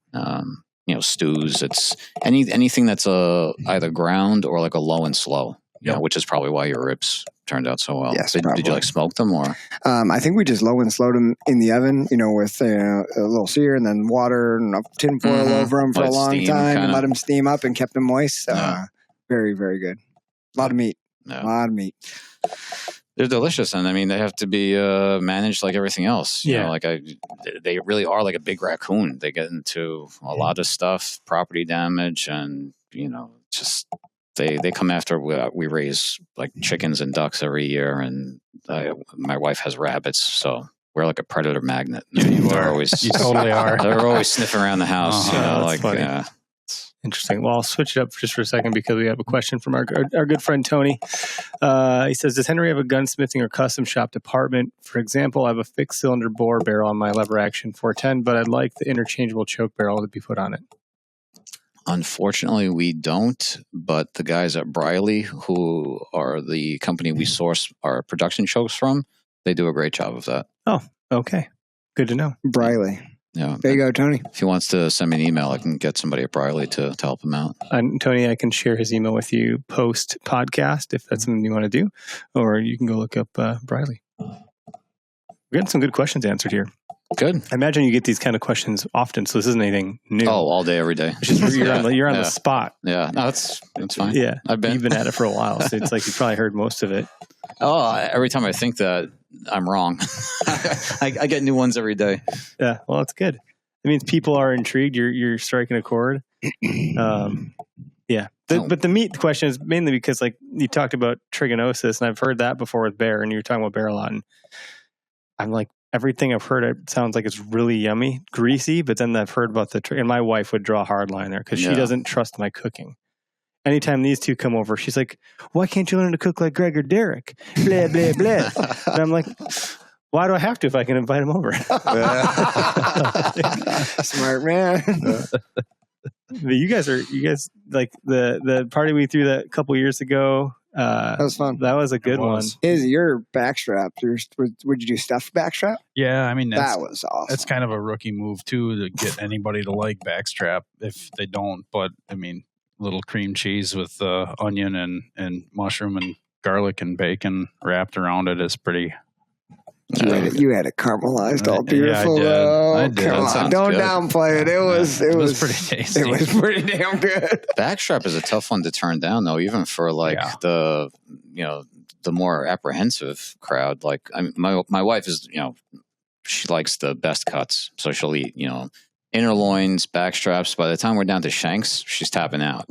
Stews. It's anything that's either ground or like a low and slow. Which is probably why your ribs turned out so well. Yes, did you like smoke them or? I think we just low and slowed them in the oven, with a little sear and then water and a tin foil over them for a long time and let them steam up and kept them moist. Very, very good. A lot of meat. Yeah. A lot of meat. They're delicious, and I mean they have to be managed like everything else. They really are like a big raccoon. They get into a lot of stuff, property damage, and just. They come after we raise like chickens and ducks every year, and my wife has rabbits, so we're like a predator magnet. You are. You totally are. They're always sniffing around the house. That's funny. Interesting. Well, I'll switch it up just for a second because we have a question from our good friend Tony. He says, does Henry have a gunsmithing or custom shop department? For example, I have a fixed cylinder bore barrel on my lever action 410, but I'd like the interchangeable choke barrel to be put on it. Unfortunately, we don't, but the guys at Briley, who are the company we source our production chokes from, they do a great job of that. Oh, okay. Good to know. Briley. Yeah. There you go, Tony. If he wants to send me an email, I can get somebody at Briley to help him out. And Tony, I can share his email with you post podcast if that's something you want to do, or you can go look up Briley. We're getting some good questions answered here. Good. I imagine you get these kind of questions often, so this isn't anything new. Oh, all day, every day. It's just you're on the spot. Yeah, no, that's fine. Yeah, you've been at it for a while, so it's like you probably heard most of it. Oh, every time I think that, I'm wrong. I get new ones every day. Yeah, well, it's good. It means people are intrigued. You're striking a chord. Yeah. But the meat question is mainly because, like, you talked about trigonosis, and I've heard that before with bear, and you were talking about bear a lot. And I'm like, everything I've heard, it sounds like it's really yummy, greasy, but then I've heard about and my wife would draw a hard line there because she doesn't trust my cooking. Anytime these two come over, she's like, why can't you learn to cook like Greg or Derek? Blah, blah, blah. And I'm like, why do I have to if I can invite him over? Smart man. You guys like the party we threw that a couple years ago. That was fun. That was a good one. Is your backstrap? Would you do stuffed backstrap? Yeah, I mean that was awesome. That's kind of a rookie move too to get anybody to like backstrap if they don't. But I mean, little cream cheese with onion and mushroom and garlic and bacon wrapped around it is pretty. You had it caramelized all beautiful. Yeah, I did. Come on, don't downplay it. It was pretty tasty. It was pretty damn good. Backstrap is a tough one to turn down, though, even for the more apprehensive crowd. Like, I mean, my wife is, she likes the best cuts, so she'll eat, inner loins, backstraps. By the time we're down to shanks, she's tapping out.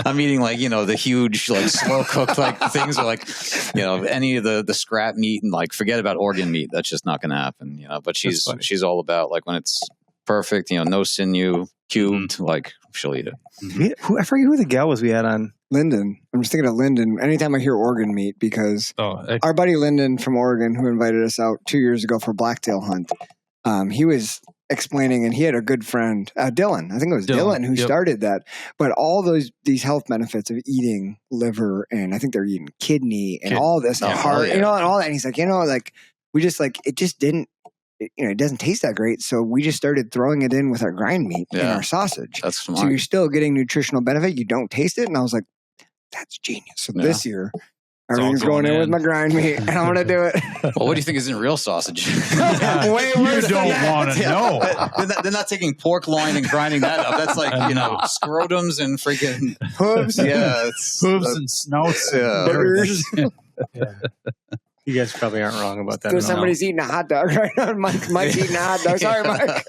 I'm eating the huge, slow cooked things, or any of the scrap meat, and forget about organ meat. That's just not going to happen. But she's all about when it's perfect. No sinew, cubed. She'll eat it. Mm-hmm. I forget who the gal was we had on. Lyndon. I'm just thinking of Lyndon. Anytime I hear organ meat, because our buddy Lyndon from Oregon, who invited us out 2 years ago for a blacktail hunt. He was explaining, and he had a good friend, Dylan. I think it was Dylan who started that. But all these health benefits of eating liver, and I think they're eating kidney and all this, and heart, and all that. And he's like, we just it just didn't, it doesn't taste that great. So we just started throwing it in with our grind meat and our sausage. That's smart. So you're still getting nutritional benefit. You don't taste it. And I was like, that's genius. So this year, everything's going in with my grind meat, and I'm going to do it. Well, what do you think is in real sausage? Way worse. You don't want to know. They're not taking pork loin and grinding that up. That's scrotums and freaking hooves. Yeah, hooves and snouts. Burgers. You guys probably aren't wrong about that. There's somebody's eating a hot dog right now. Mike's eating a hot dog. Sorry, Mike.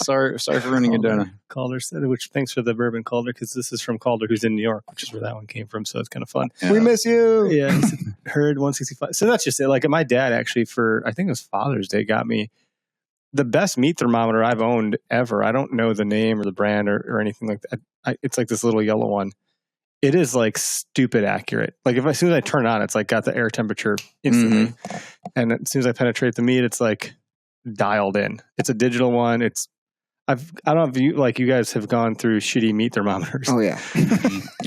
Sorry for ruining your dinner. Calder said, thanks for the bourbon, Calder, because this is from Calder, who's in New York, which is where that one came from. So it's kind of fun. Yeah. We miss you. Yeah, heard 165. So that's just it. My dad actually, I think it was Father's Day, got me the best meat thermometer I've owned ever. I don't know the name or the brand or anything like that. It's this little yellow one. It is stupid accurate. As soon as I turn it on, it's got the air temperature instantly. Mm-hmm. And as soon as I penetrate the meat, it's dialed in. It's a digital one. I don't know if you guys have gone through shitty meat thermometers. Oh yeah.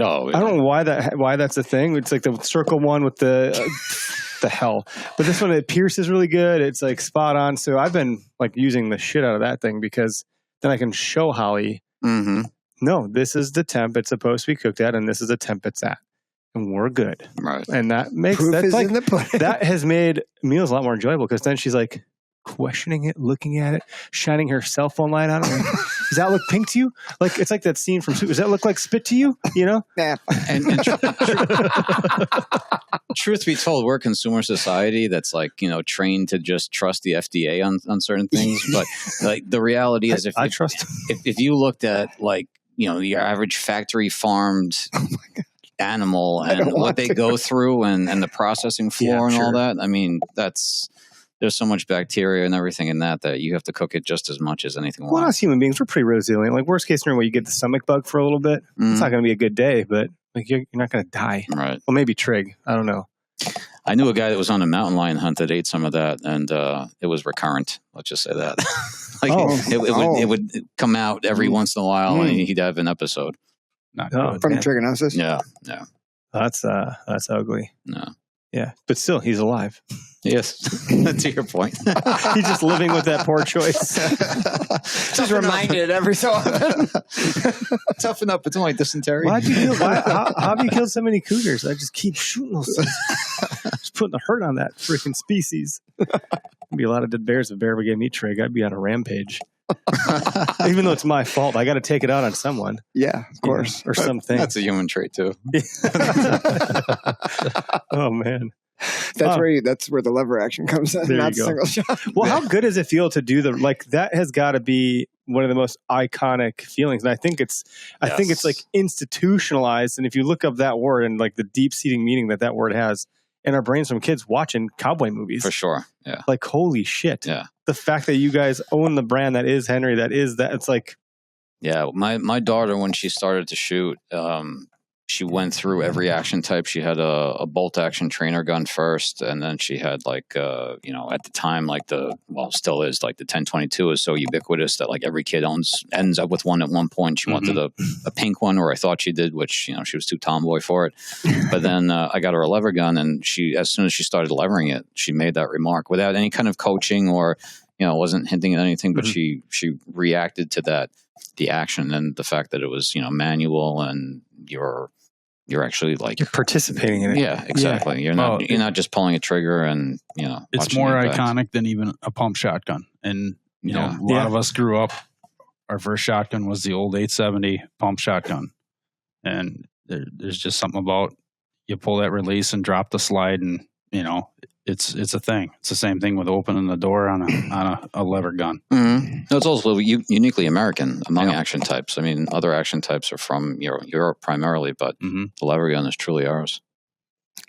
Oh, I don't know why that's a thing. It's the circle one with the hell. But this one, it pierces really good. It's spot on. So I've been using the shit out of that thing because then I can show Holly. Mm-hmm. No, this is the temp it's supposed to be cooked at, and this is the temp it's at, and we're good. Right. And that makes that has made meals a lot more enjoyable because then she's questioning it, looking at it, shining her cell phone light on it. Does that look pink to you? It's like that scene from Does that look like spit to you? Yeah. And truth be told, we're a consumer society that's trained to just trust the FDA on certain things. But the reality is, I trust. If you looked at your average factory farmed animal and what they go through and the processing floor and all that, I mean, that's there's so much bacteria and everything in that you have to cook it just as much as anything Well, else. us human beings, we're pretty resilient. Like worst case scenario, where you get the stomach bug for a little bit, it's not going to be a good day, but like you're not going to die. Right. Well, maybe trig. I don't know. I knew a guy that was on a mountain lion hunt that ate some of that, and it was recurrent. Let's just say that. It would come out every once in a while, and he'd have an episode. Not good. From trichinosis? Yeah. That's ugly. No. Yeah, but still, he's alive. Yes, to your point. He's just living with that poor choice. Just reminded every so often. Toughen up. It's only dysentery. Why'd you kill? How have you killed so many cougars? I just keep shooting those things. Just putting the hurt on that freaking species. There'd be a lot of dead bears if a bear ever gave me trig. I'd be on a rampage. Even though it's my fault, I got to take it out on someone. Yeah, of course. Or something. That's a human trait too. Oh man. That's where the lever action comes in, not the single shot. Well, how good does it feel to do that has got to be one of the most iconic feelings. And I think it's like institutionalized. And if you look up that word and like the deep seating meaning that word has in our brains from kids watching cowboy movies. For sure. Yeah. Like, holy shit. Yeah. The fact that you guys own the brand that is Henry, it's like. Yeah. My daughter, when she started to shoot, she went through every action type. She had a bolt action trainer gun first, and then she had at the time, still is, like the 1022 is so ubiquitous that like every kid ends up with one at one point. She wanted a pink one, or I thought she did, which, she was too tomboy for it. But then I got her a lever gun, and as soon as she started levering it, she made that remark without any kind of coaching or, wasn't hinting at anything, but she reacted to the action and the fact that it was, manual and you're actually like you're participating in it. Yeah, exactly. Yeah. You're not just pulling a trigger and it's more iconic than even a pump shotgun. And a lot of us grew up. Our first shotgun was the old 870 pump shotgun, and there's just something about you pull that release and drop the slide, and it's a thing. It's the same thing with opening the door on a lever gun. Mm-hmm. No, it's also uniquely American among action types. I mean, other action types are from Europe primarily, but the lever gun is truly ours.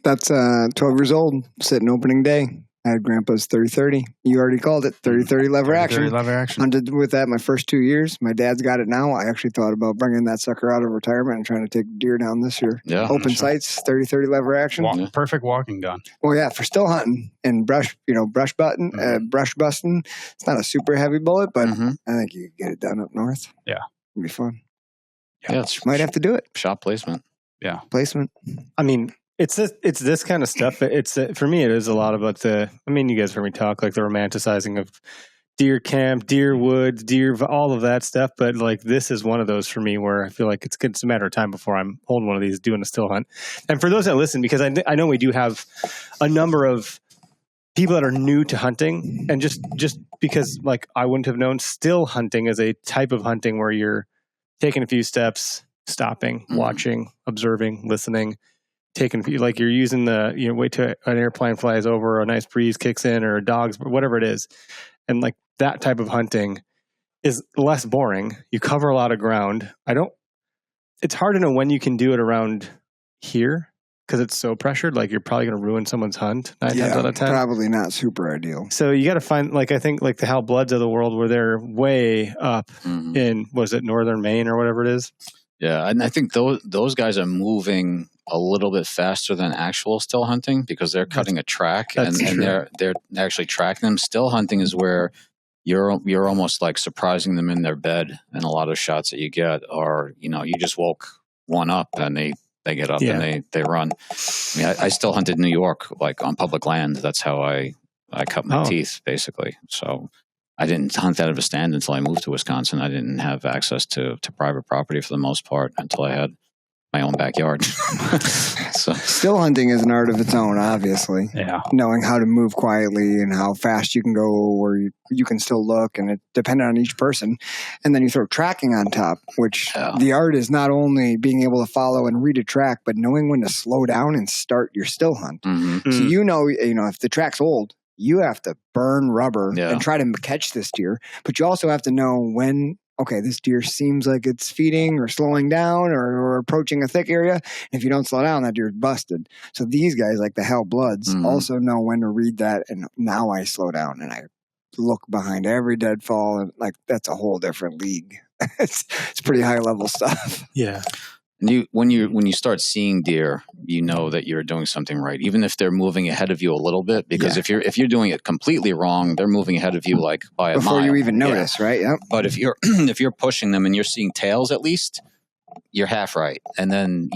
That's 12 years old, sitting opening day. I had Grandpa's 30-30. You already called it 30-30 lever action. 30-30 lever action. Hunted with that my first 2 years. My dad's got it now. I actually thought about bringing that sucker out of retirement and trying to take deer down this year. Yeah, open sights, 30-30 lever action. Perfect walking gun. Well, yeah, for still hunting and brush busting. It's not a super heavy bullet, but I think you can get it done up north. Yeah, it'd be fun. Yeah, might have to do it. Shot placement. Yeah, placement. I mean, it's this kind of stuff. It's for me, it is a lot about you guys heard me talk, like the romanticizing of deer camp, deer woods, all of that stuff. But like, this is one of those for me where I feel like it's a matter of time before I'm holding one of these, doing a still hunt. And for those that listen, because I know we do have a number of people that are new to hunting, and just because like I wouldn't have known, still hunting is a type of hunting where you're taking a few steps, stopping, watching, observing, listening. Like you're using wait till an airplane flies over, or a nice breeze kicks in, or dogs, whatever it is. And like that type of hunting is less boring. You cover a lot of ground. It's hard to know when you can do it around here because it's so pressured. Like you're probably going to ruin someone's hunt 9 times out of 10. Probably not super ideal. So you got to find, like, I think like the Hal Bloods of the world where they're way up in, was it northern Maine or whatever it is? Yeah. And I think those guys are moving a little bit faster than actual still hunting because they're cutting a track and they're actually tracking them. Still hunting is where you're almost like surprising them in their bed, and a lot of shots that you get are, you just woke one up and they get up and they run. I mean, I still hunted New York like on public land. That's how I cut my teeth basically. So I didn't hunt out of a stand until I moved to Wisconsin. I didn't have access to private property for the most part until I had my own backyard. So still hunting is an art of its own, obviously. Yeah. Knowing how to move quietly and how fast you can go, where you can still look, and it depends on each person. And then you throw tracking on top, which the art is not only being able to follow and read a track, but knowing when to slow down and start your still hunt. Mm-hmm. So if the track's old, you have to burn rubber and try to catch this deer, but you also have to know when okay, this deer seems like it's feeding or slowing down or approaching a thick area. And if you don't slow down, that deer's busted. So these guys, like the Hell Bloods, also know when to read that. And now I slow down and I look behind every deadfall, and like that's a whole different league. It's pretty high level stuff. Yeah. And when you start seeing deer, you know that you're doing something right, even if they're moving ahead of you a little bit. Because if you're doing it completely wrong, they're moving ahead of you like by a mile before you even notice, right? Yep. But if you're pushing them and you're seeing tails, at least you're half right. And then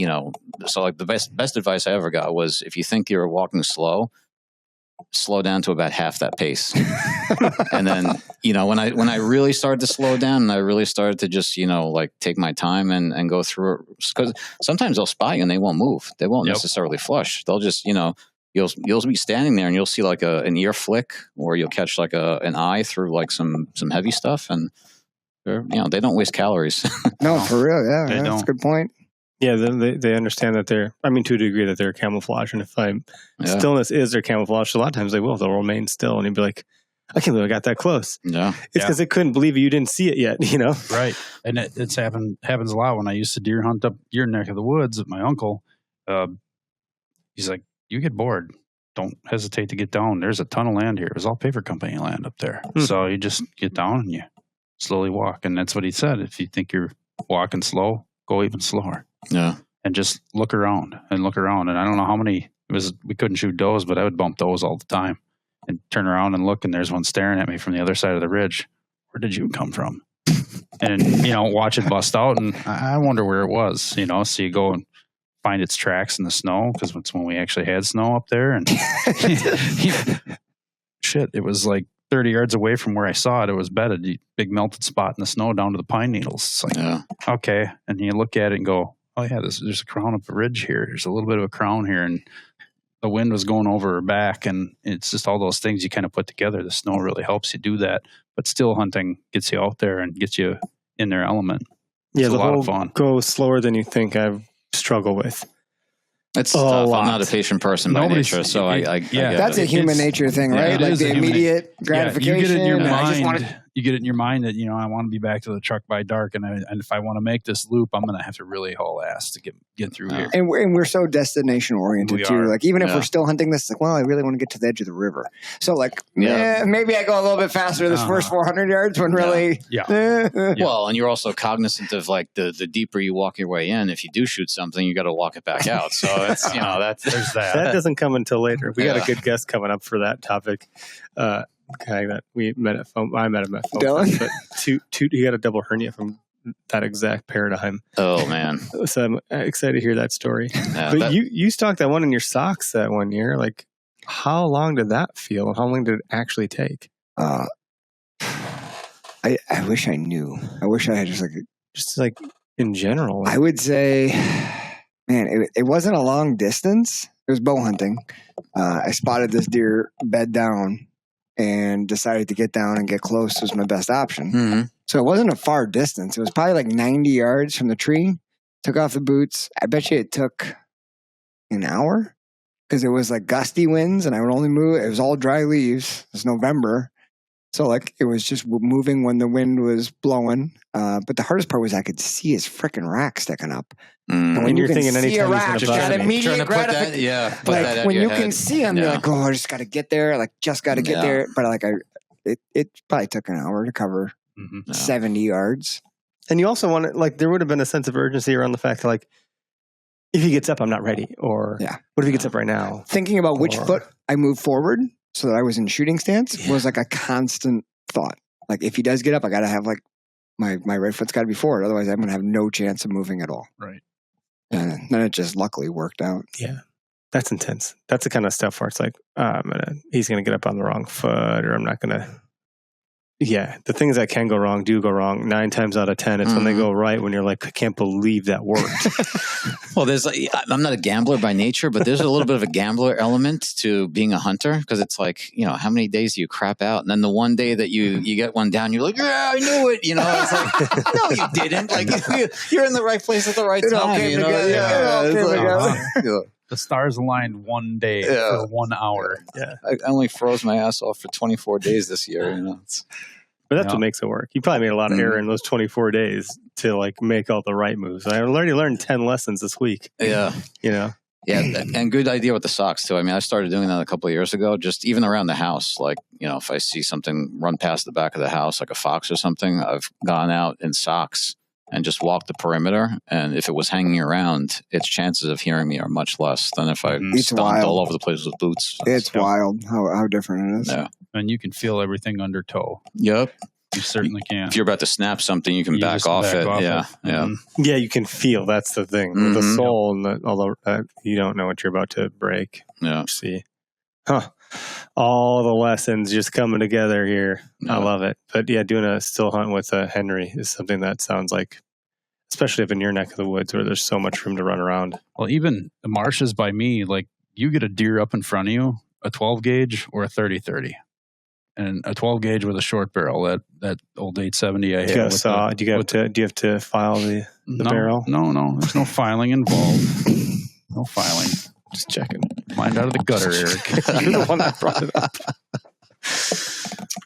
so like the best advice I ever got was if you think you're walking slow down to about half that pace. And then, when I really started to slow down and I really started to just, like take my time and go through it, because sometimes they'll spot you and they won't move. They won't necessarily flush. They'll just, you'll be standing there and you'll see like an ear flick, or you'll catch like an eye through like some heavy stuff, and they don't waste calories. No, for real. Yeah. That's a good point. Yeah, they understand that to a degree that they're camouflage. And if stillness is their camouflage, a lot of times they'll remain still. And you'd be like, I can't believe I got that close. Yeah. It's because they couldn't believe you didn't see it yet, Right. And it's happens a lot when I used to deer hunt up your neck of the woods with my uncle. He's like, you get bored, don't hesitate to get down. There's a ton of land here. It was all paper company land up there. So you just get down and you slowly walk. And that's what he said. If you think you're walking slow, go even slower. Yeah. And just look around. And I don't know how many we couldn't shoot does, but I would bump does all the time and turn around and look, and there's one staring at me from the other side of the ridge. Where did you come from? And, watch it bust out, and I wonder where it was, so you go and find its tracks in the snow, because it's when we actually had snow up there, and shit, it was like 30 yards away from where I saw it. It was bedded, big melted spot in the snow down to the pine needles. It's like, okay. And you look at it and go, oh yeah, there's a crown up the ridge here. There's a little bit of a crown here, and the wind was going over her back, and it's just all those things you kind of put together. The snow really helps you do that, but still hunting gets you out there and gets you in their element. Yeah, it's a lot of fun. Go slower than you think. I struggle with. It's tough. I'm not a patient person by nature, so I get that's it. a human nature thing, right? Like the immediate gratification. You get it in your mind. That I want to be back to the truck by dark, and if I want to make this loop, I'm going to have to really haul ass to get through here. And we're so destination oriented too. Like even if we're still hunting this, like, well, I really want to get to the edge of the river. So like, maybe I go a little bit faster this first 400 yards when really. Well, and you're also cognizant of like the deeper you walk your way in. If you do shoot something, you got to walk it back out. So it's there's that. That doesn't come until later. We got a good guest coming up for that topic. Guy that I met him at phone. Dylan? But he got a double hernia from that exact paradigm. Oh man! So I'm excited to hear that story. Yeah, but you stocked that one in your socks that one year. Like, how long did that feel? How long did it actually take? I wish I knew. I wish I had just like in general. I would say, man, it wasn't a long distance. It was bow hunting. I spotted this deer bed down and decided to get down and get close was my best option. Mm-hmm. So it wasn't a far distance. It was probably like 90 yards from the tree. Took off the boots. I bet you it took an hour because it was like gusty winds and I would only move. It was all dry leaves. It was November. So like it was just moving when the wind was blowing. But the hardest part was I could see his freaking rack sticking up. And when you're thinking anytime rack, he's going to immediate gratification. Like when you can see him, you're like, oh, I just got to get there. Like just got to get there. But like it probably took an hour to cover 70 yards. And you also want to, like, there would have been a sense of urgency around the fact that, like, if he gets up, I'm not ready. Or what if he gets up right now? Thinking about which foot I move forward so that I was in shooting stance was like a constant thought. Like if he does get up, I got to have like my right foot's got to be forward. Otherwise, I'm going to have no chance of moving at all. Right. And then it just luckily worked out. Yeah. That's intense. That's the kind of stuff where it's like, he's going to get up on the wrong foot, or I'm not going to. Yeah, the things that can go wrong do go wrong. 9 times out of 10, it's when they go right when you're like, I can't believe that worked. Well, I'm not a gambler by nature, but there's a little bit of a gambler element to being a hunter because it's like, how many days do you crap out? And then the one day that you get one down, you're like, yeah, I knew it. It's like, no, you didn't. Like you're in the right place at the right time. The stars aligned one day for 1 hour. Yeah, I only froze my ass off for 24 days this year. But that's what makes it work. You probably made a lot of error in those 24 days to like make all the right moves. I already learned 10 lessons this week. Yeah. You know? Yeah, and good idea with the socks too. I mean, I started doing that a couple of years ago, just even around the house. Like, you know, if I see something run past the back of the house, like a fox or something, I've gone out in socks and just walked the perimeter. And if it was hanging around, its chances of hearing me are much less than if I stomped all over the place with boots. It's wild how different it is. Yeah. And you can feel everything under toe. Yep. You certainly can. If you're about to snap something, you can back off it. Yeah. Yeah, you can feel. That's the thing. With the sole and although you don't know what you're about to break. Yeah. See. Huh. All the lessons just coming together here. I love it. But yeah, doing a still hunt with a Henry is something that sounds like, especially if in your neck of the woods where there's so much room to run around. Well, even the marshes by me, like you get a deer up in front of you, a 12 gauge or a 30-30. And a 12 gauge with a short barrel, that old 870 I had. Do you have to file the barrel? No. There's no filing involved. No filing. Just checking. Mind out of the gutter, Eric. You're the one that brought it up.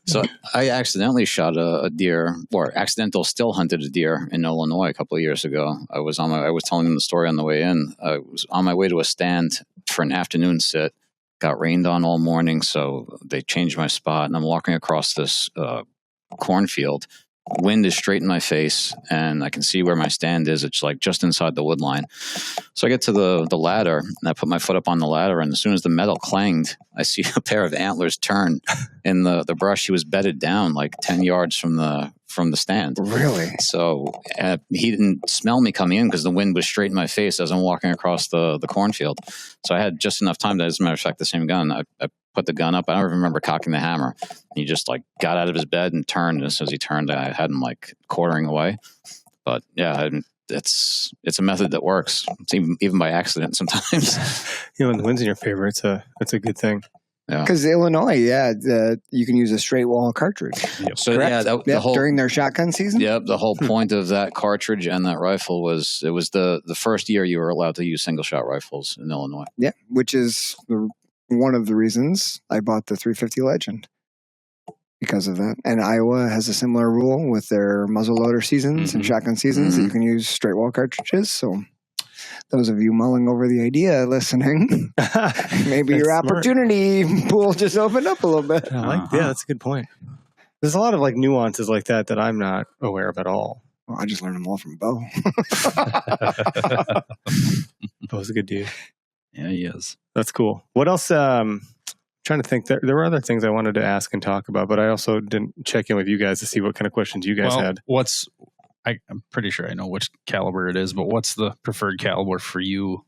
So I accidentally shot a deer, or accidental still hunted a deer in Illinois a couple of years ago. I was telling them the story on the way in. I was on my way to a stand for an afternoon sit. Got rained on all morning, so they changed my spot, and I'm walking across this cornfield. Wind is straight in my face, and I can see where my stand is. It's like just inside the wood line. So I get to the ladder, and I put my foot up on the ladder, and as soon as the metal clanged, I see a pair of antlers turn in the brush. He was bedded down like 10 yards from the stand. Really? So he didn't smell me coming in because the wind was straight in my face as I'm walking across the cornfield. So I had just enough time to, as a matter of fact, the same gun. I put the gun up. I don't remember cocking the hammer. He just like got out of his bed and turned. And as soon as he turned, I had him like quartering away. But yeah, it's a method that works. It's even by accident sometimes. When the wind's in your favor, it's a good thing. Yeah. Because Illinois, you can use a straight wall cartridge. Yep. So the whole, during their shotgun season. Yep, the whole point of that cartridge and that rifle was the first year you were allowed to use single shot rifles in Illinois. Yeah, which is one of the reasons I bought the 350 Legend because of that. And Iowa has a similar rule with their muzzleloader seasons and shotgun seasons that you can use straight wall cartridges. So those of you mulling over the idea listening, maybe your opportunity pool just opened up a little bit. Yeah, that's a good point. There's a lot of like nuances like that I'm not aware of at all. Well, I just learned them all from Bo. Bo's a good dude. Yeah, he is. That's cool. What else? Trying to think. There were other things I wanted to ask and talk about, but I also didn't check in with you guys to see what kind of questions you guys had. I'm pretty sure I know which caliber it is, but what's the preferred caliber for you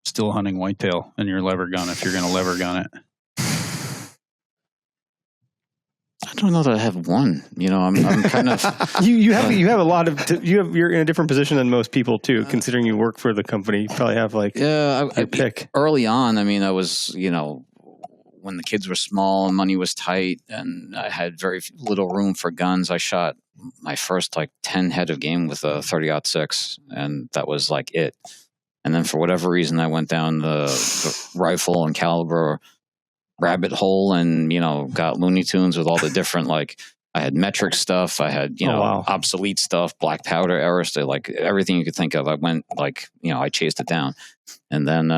still hunting whitetail in your lever gun if you're going to lever gun it? I don't know that I have one. I'm kind of you have a lot of you're in a different position than most people too. Considering you work for the company, you probably have your pick. Early on, I mean, I was when the kids were small and money was tight, and I had very little room for guns. I shot my first 10 head of game with a 30-06, and that was it. And then for whatever reason, I went down the rifle and caliber rabbit hole and, got Looney Tunes with all the different, I had metric stuff. I had, obsolete stuff, black powder errors, everything you could think of. I went I chased it down and then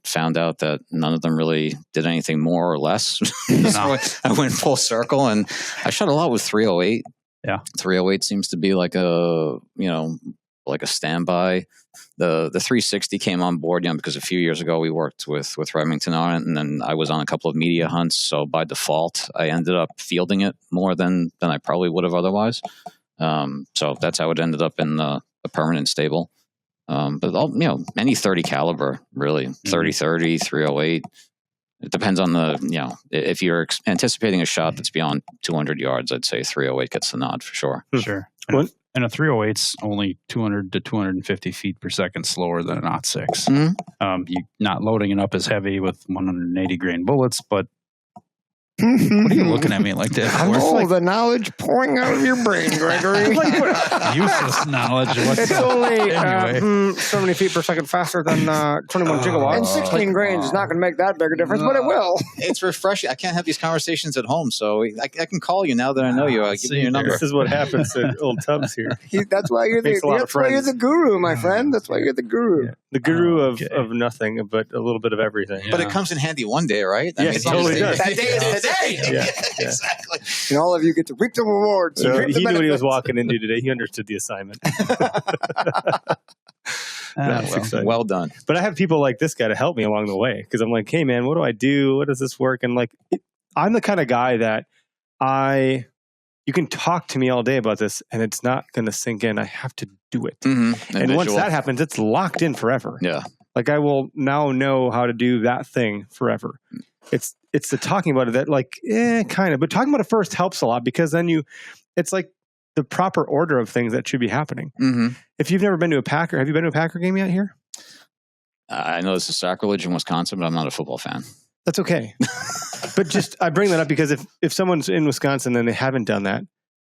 found out that none of them really did anything more or less. So I went full circle and I shot a lot with 308. Yeah. 308 seems to be like a standby. The 360 came on board, because a few years ago we worked with Remington on it, and then I was on a couple of media hunts. So by default, I ended up fielding it more than I probably would have otherwise. So that's how it ended up in the permanent stable. But any 30 caliber, really, 30-30, 308. It depends on if you're anticipating a shot that's beyond 200 yards, I'd say 308 gets the nod for sure. Sure. And a 308's only 200 to 250 feet per second slower than an 06. You're not loading it up as heavy with 180 grain bullets, but What are you looking at me like that for? Oh, the knowledge pouring out of your brain, Gregory. Useless knowledge. What's It's up? only Anyway. so many feet per second faster than 21 gigawatts. And 16 grains is not going to make that big a difference, but it will. It's refreshing. I can't have these conversations at home, so I can call you now that I know you. I'll give you your number. This is what happens to old Tubbs here. That's why you're Makes a lot of that's why you're friends. the guru, my friend. That's why you're the guru. Yeah. The guru Okay. of nothing, but a little bit of everything. But it comes in handy one day, right? Yeah, it totally does. That day is today. Yeah. Exactly. And all of you get to reap the rewards. So and reap the he knew what he was benefits. walking into today. He understood the assignment. That's exciting. Well done. But I have people like this guy to help me along the way because I'm like, hey, man, what do I do? What does this work? And like, I'm the kind of guy that you can talk to me all day about this and it's not going to sink in. I have to do it. Mm-hmm. And once that happens, it's locked in forever. Yeah. Like I will now know how to do that thing forever. It's the talking about it that like, kind of, but talking about it first helps a lot because then it's like the proper order of things that should be happening. Mm-hmm. If you've never been to a Packer, have you been to a Packer game yet here? I know this is sacrilege in Wisconsin, but I'm not a football fan. That's okay. But just, I bring that up because if someone's in Wisconsin and they haven't done that,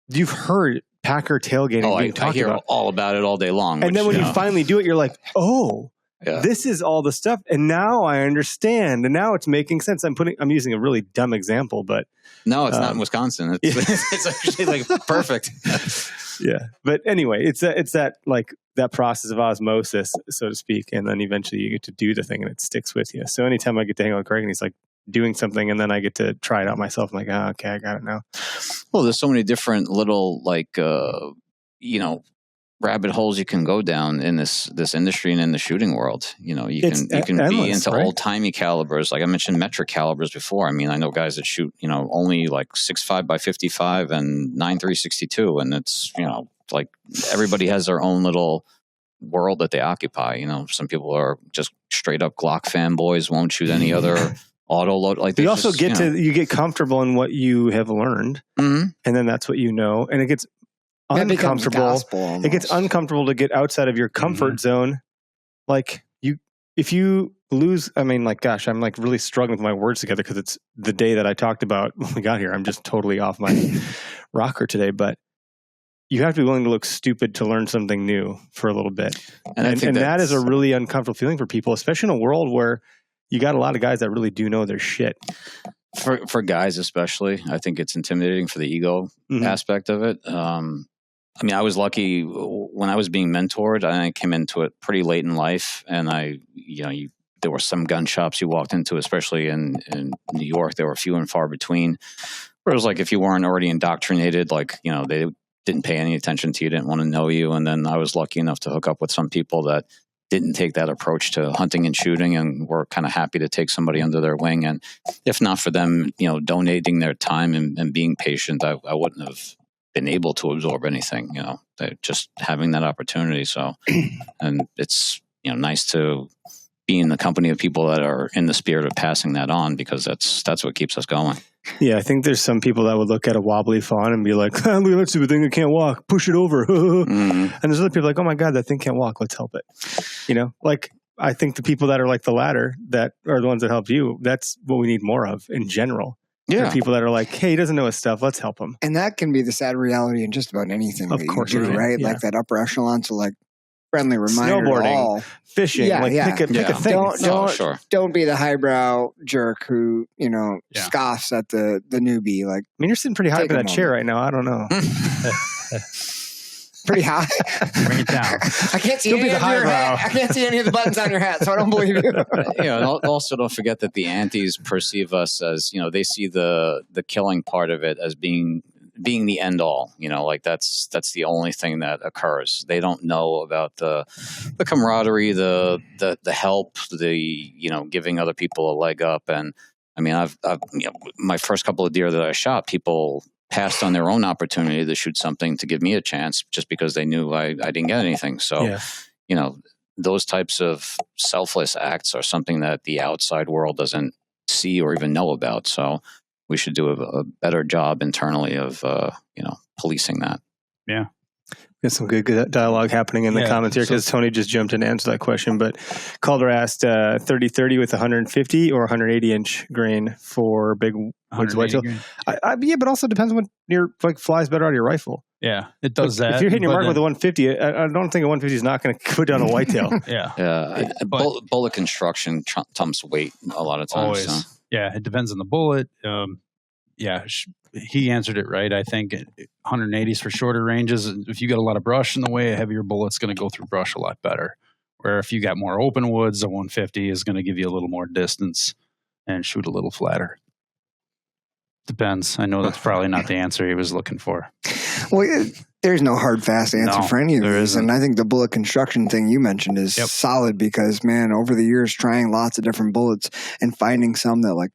you've heard Packer tailgating being I talked hear about. all about it all day long. And then when you finally do it, you're like, oh, yeah. this is all the stuff. And now I understand. And now it's making sense. I'm using a really dumb example, but No, it's not in Wisconsin. It's actually like perfect. yeah. But anyway, it's that like that process of osmosis, so to speak. And then eventually you get to do the thing and it sticks with you. So anytime I get to hang out with Craig and he's like doing something and then I get to try it out myself, I'm like, oh, okay, I got it now. Well, there's so many different little rabbit holes you can go down in this industry and in the shooting world. You can be endless, into right? old timey calibers. Like I mentioned metric calibers before. I mean, I know guys that shoot, only like 6.5 by 55 and 9.362. And it's, like everybody has their own little world that they occupy. Some people are just straight up Glock fanboys, won't shoot any other auto load. Like you also you get comfortable in what you have learned. Mm-hmm. And then that's what you know. And it gets uncomfortable. It gets uncomfortable to get outside of your comfort zone. Like if you lose, I mean, like, gosh, I'm like really struggling with my words together because it's the day that I talked about when we got here. I'm just totally off my rocker today, but you have to be willing to look stupid to learn something new for a little bit. And I think that is a really uncomfortable feeling for people, especially in a world where you got a lot of guys that really do know their shit. For guys, especially, I think it's intimidating for the ego aspect of it. I mean, I was lucky when I was being mentored. I came into it pretty late in life, and there were some gun shops you walked into, especially in New York. There were few and far between. Where it was like if you weren't already indoctrinated, like they didn't pay any attention to you, didn't want to know you. And then I was lucky enough to hook up with some people that didn't take that approach to hunting and shooting, and were kind of happy to take somebody under their wing. And if not for them, donating their time and being patient, I wouldn't have been able to absorb anything, just having that opportunity. So, and it's, nice to be in the company of people that are in the spirit of passing that on, because that's what keeps us going. Yeah, I think there's some people that would look at a wobbly fawn and be like, look at that stupid thing that can't walk, push it over. And there's other people like, oh my God, that thing can't walk, let's help it. Like I think the people that are like the latter, that are the ones that help you, that's what we need more of in general. Yeah. The people that are like, hey, he doesn't know his stuff, let's help him. And that can be the sad reality in just about anything Of that course you it do, can. right? Yeah. Like that upper echelon, so like friendly reminder to Snowboarding, all. fishing, Yeah, like yeah. pick a thing. Don't be the highbrow jerk who, scoffs at the newbie. Like, I mean, you're sitting pretty high up in that chair right now. I don't know. Pretty high. Bring it down. I can't see any of your hat. I can't see any of the buttons on your hat, so I don't believe you. And also don't forget that the antis perceive us as, they see the killing part of it as being the end all. Like that's the only thing that occurs. They don't know about the camaraderie, the help, the giving other people a leg up. And I mean, I've my first couple of deer that I shot, people passed on their own opportunity to shoot something to give me a chance just because they knew I didn't get anything. So, those types of selfless acts are something that the outside world doesn't see or even know about. So we should do a better job internally of, policing that. Yeah. There's some good dialogue happening in the comments here because Tony just jumped in to answer that question. But Calder asked 30-30 with 150 or 180 inch grain for big woods whitetail. Yeah, but also depends on what flies better out of your rifle. Yeah, it does that. If you're hitting your mark with a 150, I don't think a 150 is not going to go down a whitetail. Yeah. Bullet construction trumps weight a lot of times. Always. So. Yeah, it depends on the bullet. He answered it right. I think 180s for shorter ranges. If you got a lot of brush in the way, a heavier bullet's going to go through brush a lot better. Where if you got more open woods, a 150 is going to give you a little more distance and shoot a little flatter. Depends. I know that's probably not the answer he was looking for. Well, there's no hard, fast answer for any of these. And I think the bullet construction thing you mentioned is solid because, man, over the years, trying lots of different bullets and finding some that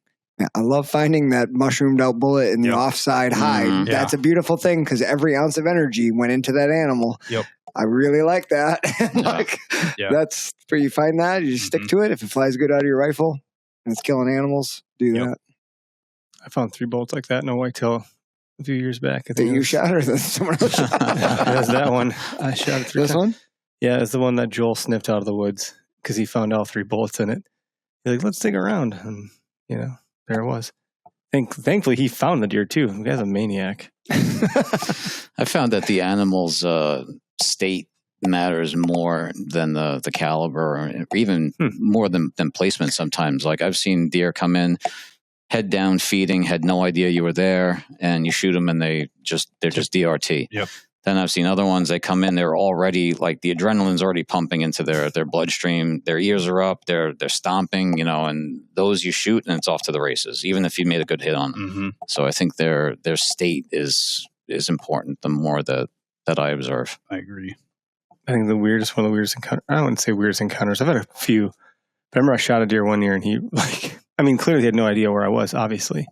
I love finding that mushroomed out bullet in the offside hide. That's a beautiful thing because every ounce of energy went into that animal. Yep. I really like that. That's where you find that. You just stick to it. If it flies good out of your rifle and it's killing animals, do that. I found 3 bolts like that in a whitetail a few years back. I think that you shot or that someone else shot? That's that one. I shot it 3 times. This one? Yeah, it's the one that Joel sniffed out of the woods because he found all 3 bullets in it. He's like, let's dig around. And, there it was. Thankfully, he found the deer, too. The guy's a maniac. I found that the animal's state matters more than the caliber, or even more than placement sometimes. Like, I've seen deer come in, head down, feeding, had no idea you were there, and you shoot them, and they're just DRT. Yep. Then I've seen other ones, they come in, they're already, like, the adrenaline's already pumping into their bloodstream. Their ears are up, they're stomping, and those you shoot, and it's off to the races, even if you made a good hit on them. Mm-hmm. So I think their state is important the more that I observe. I agree. I think one of the weirdest encounters, I wouldn't say weirdest encounters, I've had a few. I remember I shot a deer one year, and he, clearly he had no idea where I was, obviously.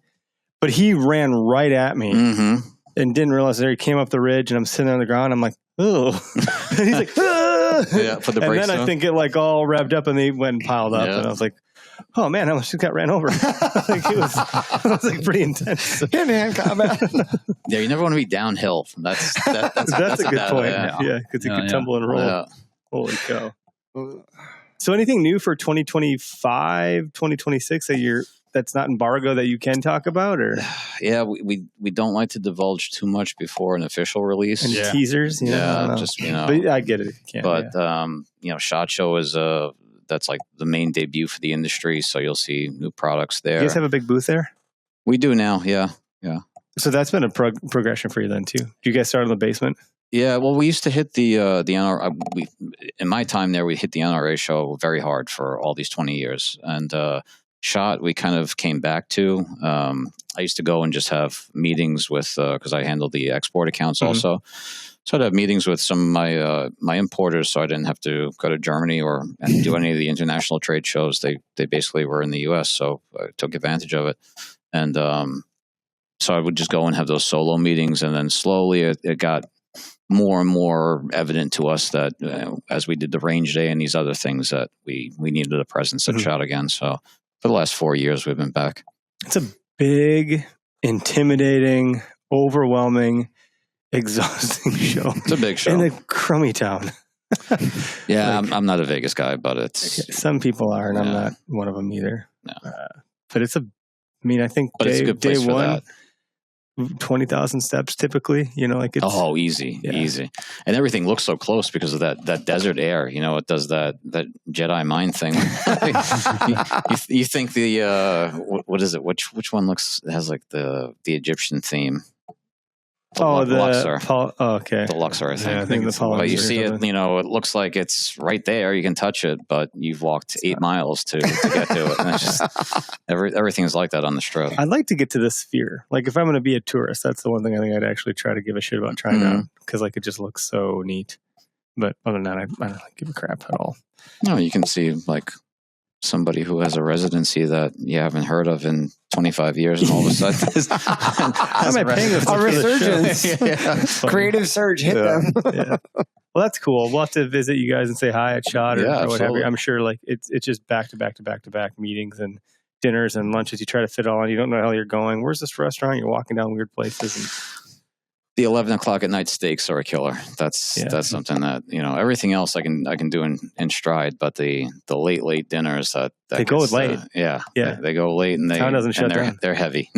But he ran right at me. Mm-hmm. And didn't realize there. He came up the ridge, and I'm sitting on the ground. I'm like, oh. And he's like, ah! Yeah, put the brakes on. And then I think it all revved up, and they went and piled up. Yeah. And I was like, oh, man, I almost just got ran over. It was pretty intense. Hand-to-hand combat. Yeah, you never want to be downhill. That's a good point. Yeah, because you could tumble and roll. Yeah. Holy cow. So anything new for 2025, 2026 that's not embargo that you can talk about, or we don't like to divulge too much before an official release and teasers. But I get it. SHOT Show is that's like the main debut for the industry, so you'll see new products there. You guys have a big booth there? We do now. Yeah. So that's been a progression for you then too. Do you guys start in the basement? Yeah, well, we used to hit the NRA. In my time there, we hit the NRA show very hard for all these 20 years, and SHOT we kind of came back to. I used to go and just have meetings with because I handled the export accounts also. So I'd have meetings with some of my importers, so I didn't have to go to Germany or do any of the international trade shows. They basically were in the U.S., so I took advantage of it, and so I would just go and have those solo meetings, and then slowly it got more and more evident to us that as we did the range day and these other things that we needed a presence at SHOT again. So for the last 4 years, we've been back. It's a big, intimidating, overwhelming, exhausting show. It's a big show. In a crummy town. Yeah, I'm not a Vegas guy, but it's... Some people are, and I'm not one of them either. No. But it's I think it's a good place day for one, that. 20,000 steps typically, it's easy. And everything looks so close because of that desert air, it does that Jedi mind thing. you think what is it? Which one has like the Egyptian theme? Luxor. Okay. The Luxor, I think. Yeah, I think the but you see it, it looks like it's right there. You can touch it, but you've walked 8 miles to get to it. And it's just, everything's like that on the Strip. I'd like to get to the Sphere. Like, if I'm going to be a tourist, that's the one thing I think I'd actually try to give a shit about trying out, because it just looks so neat. But other than that, I don't give a crap at all. No, you can see, like, somebody who has a residency that you haven't heard of in 25 years, and all of a sudden a resurgence. Creative surge hit them. Well, that's cool. We'll have to visit you guys and say hi at SHOT or whatever. I'm sure it's just back to back meetings and dinners and lunches. You try to fit all in. You don't know how you're going. Where's this restaurant? You're walking down weird places. The 11 o'clock at night steaks are a killer. That's something that, everything else I can do in stride, but the late dinners that they go late. They go late and town doesn't shut down. They're heavy.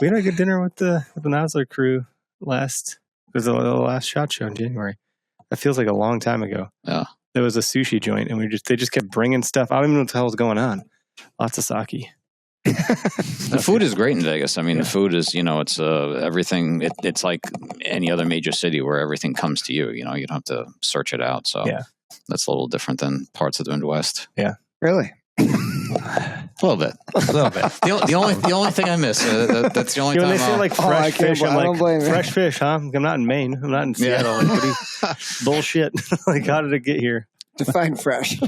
We had a good dinner with the Nosler crew last SHOT Show in January. That feels like a long time ago. Yeah. There was a sushi joint and they just kept bringing stuff. I don't even know what the hell was going on. Lots of sake. The food is great in Vegas. I mean, the food is, it's everything. It's like any other major city where everything comes to you. You don't have to search it out. So that's a little different than parts of the Midwest. Yeah, really. A little bit. The only thing I miss. That's the only time. When they say like fresh fish, I'm like, fresh fish, huh? I'm not in Maine. I'm not in Seattle. Bullshit. Like, how did it get here? Define fresh.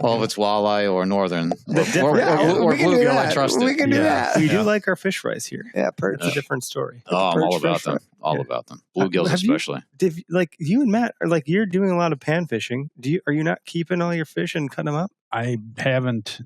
Well, if it's walleye or northern or bluegill, I trust it. We can do that. We do like our fish fries here. Yeah, it's a different story. Oh, I'm all about them. All about them. Bluegills especially. You and Matt are you're doing a lot of pan fishing. Are you not keeping all your fish and cutting them up? I haven't.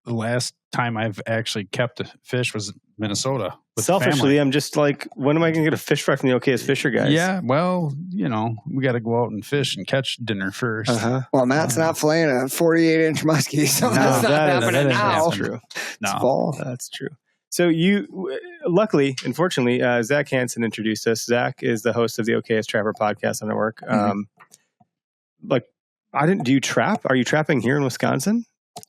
The last time I've actually kept a fish was Minnesota. Selfishly, I'm just like, when am I going to get a fish fry from the Okayest Fisher guys? Yeah, well, we got to go out and fish and catch dinner first. Uh-huh. Well, Matt's not filleting a 48-inch muskie, so that's not happening now. That's true. It's fall. That's true. So luckily, unfortunately, Zach Hansen introduced us. Zach is the host of the Okayest Trapper Podcast on Network. Do you trap? Are you trapping here in Wisconsin?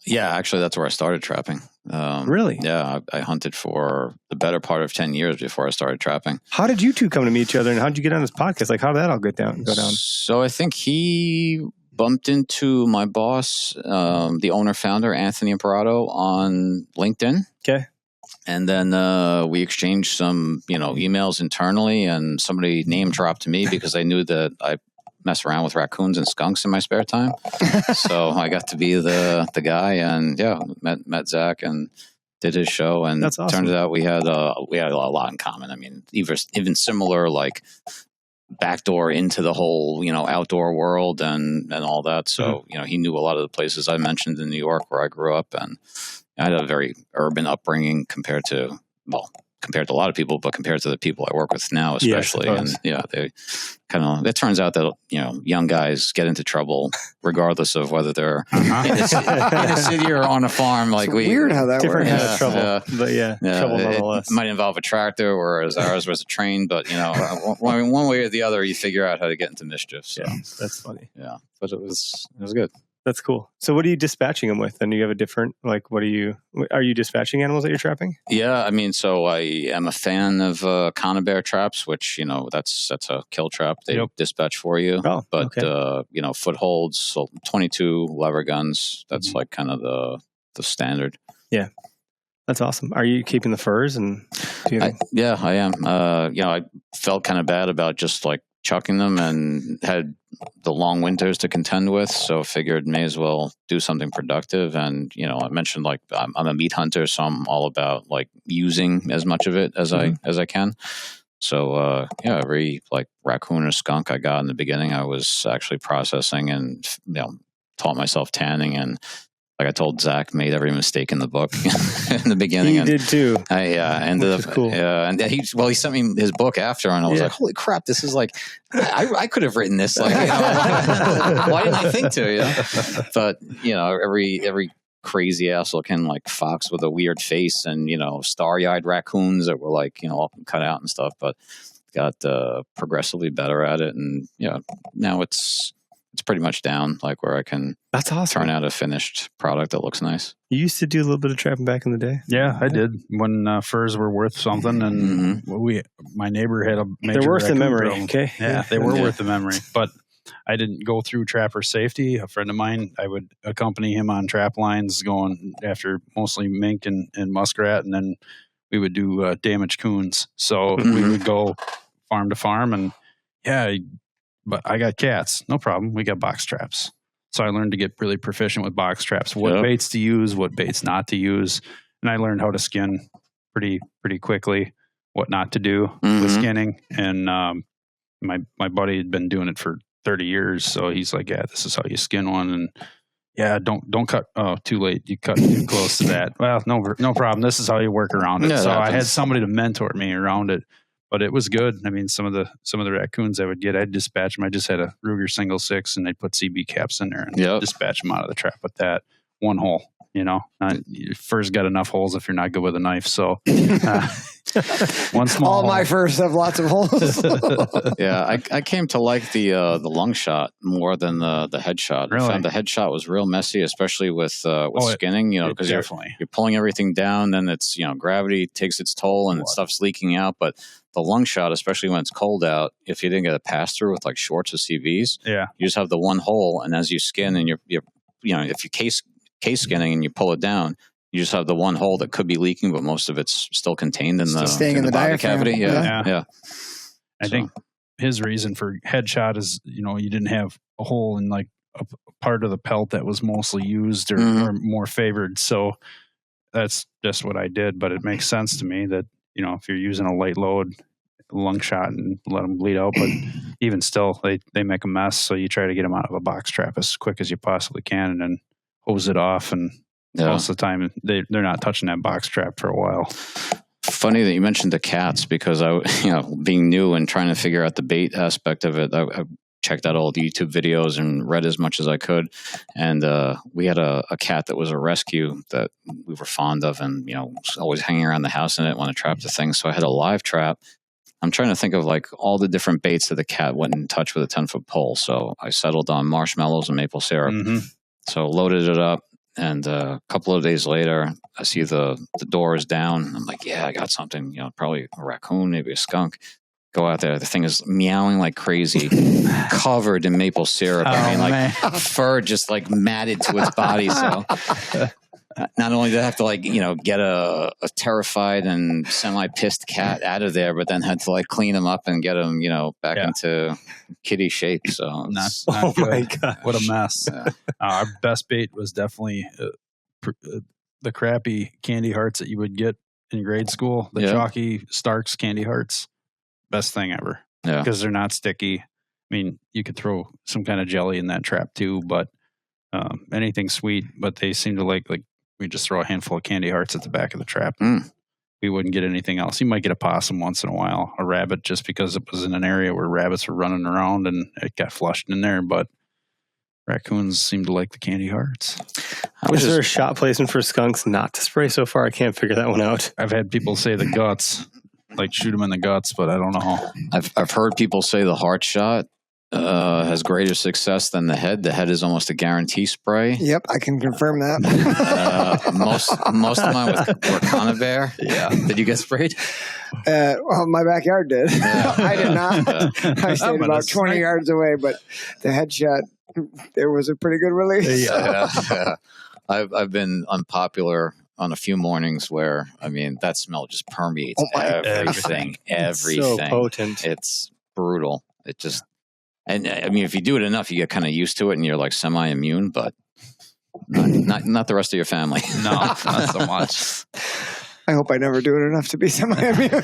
Yeah, actually, that's where I started trapping. Really? Yeah, I hunted for the better part of 10 years before I started trapping. How did you two come to meet each other, and how did you get on this podcast? Like, how did that all go down? So I think he bumped into my boss, the owner-founder, Anthony Imparato, on LinkedIn. Okay. And then we exchanged some, emails internally, and somebody name dropped to me because they knew that I mess around with raccoons and skunks in my spare time. So I got to be the guy, and met Zach and did his show, and that's awesome. Turned out we had a lot in common. I mean, even similar like backdoor into the whole outdoor world and all that. So he knew a lot of the places I mentioned in New York where I grew up, and I had a very urban upbringing compared to a lot of people, but compared to the people I work with now, especially. Yes, and they kind of, it turns out that, young guys get into trouble regardless of whether they're in a city or on a farm. It's weird how that different works. Kind of trouble, but trouble nonetheless. It might involve a tractor, whereas ours was a train, but one way or the other, you figure out how to get into mischief. So. Yeah, that's funny. Yeah, but it was good. That's cool. So what are you dispatching them with? And you have a different, are you dispatching animals that you're trapping? Yeah, I mean, so I am a fan of conibear traps, which, that's a kill trap. They dispatch for you. Oh, but, okay. Footholds, so 22 lever guns, that's like kind of the standard. Yeah. That's awesome. Are you keeping the furs? And yeah, I am. I felt kind of bad about just like chucking them and had the long winters to contend with, so figured may as well do something productive. And I mentioned like I'm a meat hunter, so I'm all about like using as much of it as I can. So every like raccoon or skunk I got in the beginning, I was actually processing and taught myself tanning, and like I told Zach, made every mistake in the book in the beginning. He did too. I ended up cool. And he sent me his book after, and I was like, holy crap, this is like I could have written this. Like, why didn't I think to? But every crazy ass looking like fox with a weird face, and starry-eyed raccoons that were like all cut out and stuff, but got progressively better at it, and now it's pretty much down, like where I can That's awesome. turn out a finished product that looks nice. You used to do a little bit of trapping back in the day? Yeah, I did. When furs were worth something, and my neighbor had a major They're worth the memory, problem. okay? Yeah, they were worth the memory. But I didn't go through trapper safety. A friend of mine, I would accompany him on trap lines going after mostly mink and muskrat, and then we would do damaged coons. So we would go farm to farm, and but I got cats. No problem. We got box traps. So I learned to get really proficient with box traps, what baits to use, what baits not to use. And I learned how to skin pretty quickly, what not to do with skinning. And my buddy had been doing it for 30 years. So he's like, yeah, this is how you skin one. And Yeah, don't cut. Oh, too late. You cut too close to that. Well, no problem. This is how you work around it. Yeah, so I had somebody to mentor me around it, but it was good. I mean, some of the raccoons I would get, I'd dispatch them. I just had a Ruger single 6, and I'd put CB caps in there and dispatch them out of the trap with that one hole. You know, you first got enough holes if you're not good with a knife. So one small all hole. my first have lots of holes. Yeah, I came to like the lung shot more than the headshot. Really? I found the headshot was real messy, especially with skinning. You know, because you're pulling everything down, then it's gravity takes its toll and stuff's leaking out. But the lung shot, especially when it's cold out, if you didn't get a pass through with like shorts or CVs, you just have the one hole, and as you skin and you're if you case skinning and you pull it down, you just have the one hole that could be leaking, but most of it's still contained in the body cavity. Yeah. I think his reason for headshot is, you didn't have a hole in like a part of the pelt that was mostly used or more favored. So that's just what I did. But it makes sense to me that, if you're using a light load, lung shot and let them bleed out, but even still, they make a mess. So you try to get them out of a box trap as quick as you possibly can, and then hose it off, and most of the time they're not touching that box trap for a while. Funny that you mentioned the cats, because I, being new and trying to figure out the bait aspect of it, I checked out all the YouTube videos and read as much as I could. And we had a cat that was a rescue that we were fond of, and was always hanging around the house, and I didn't want to trap the thing, so I had a live trap. I'm trying to think of like all the different baits that the cat wouldn't touch with a 10-foot pole. So I settled on marshmallows and maple syrup. So loaded it up, and a couple of days later, I see the door is down. I'm like, yeah, I got something, probably a raccoon, maybe a skunk. Go out there. The thing is meowing like crazy, covered in maple syrup. Fur just like matted to its body. So not only did I have to get a terrified and semi-pissed cat out of there, but then had to clean him up and get him, back into kitty shape. So not good. My God, what a mess. Yeah. Our best bait was definitely the crappy candy hearts that you would get in grade school. The chalky Starks candy hearts, best thing ever. Yeah, because they're not sticky. I mean, you could throw some kind of jelly in that trap too, but anything sweet. But they seem to like we just throw a handful of candy hearts at the back of the trap. We wouldn't get anything else. You might get a possum once in a while, a rabbit, just because it was in an area where rabbits were running around and it got flushed in there. But raccoons seem to like the candy hearts. Is there a shot placement for skunks not to spray so far? I can't figure that one out. I've had people say the guts, like shoot them in the guts, but I don't know. I've heard people say the heart shot has greater success than the head. The head is almost a guarantee spray. Yep, I can confirm that. Most of mine were conibear. Yeah. Did you get sprayed? Well, my backyard did. Yeah. I did not. I stayed about 20 yards away, but the headshot, there was a pretty good release. Yeah. I've been unpopular on a few mornings where, that smell just permeates everything. Everything. It's so potent. It's brutal. It just... And if you do it enough, you get kind of used to it, and you're like semi-immune, but not the rest of your family. No, not so much. I hope I never do it enough to be semi-immune.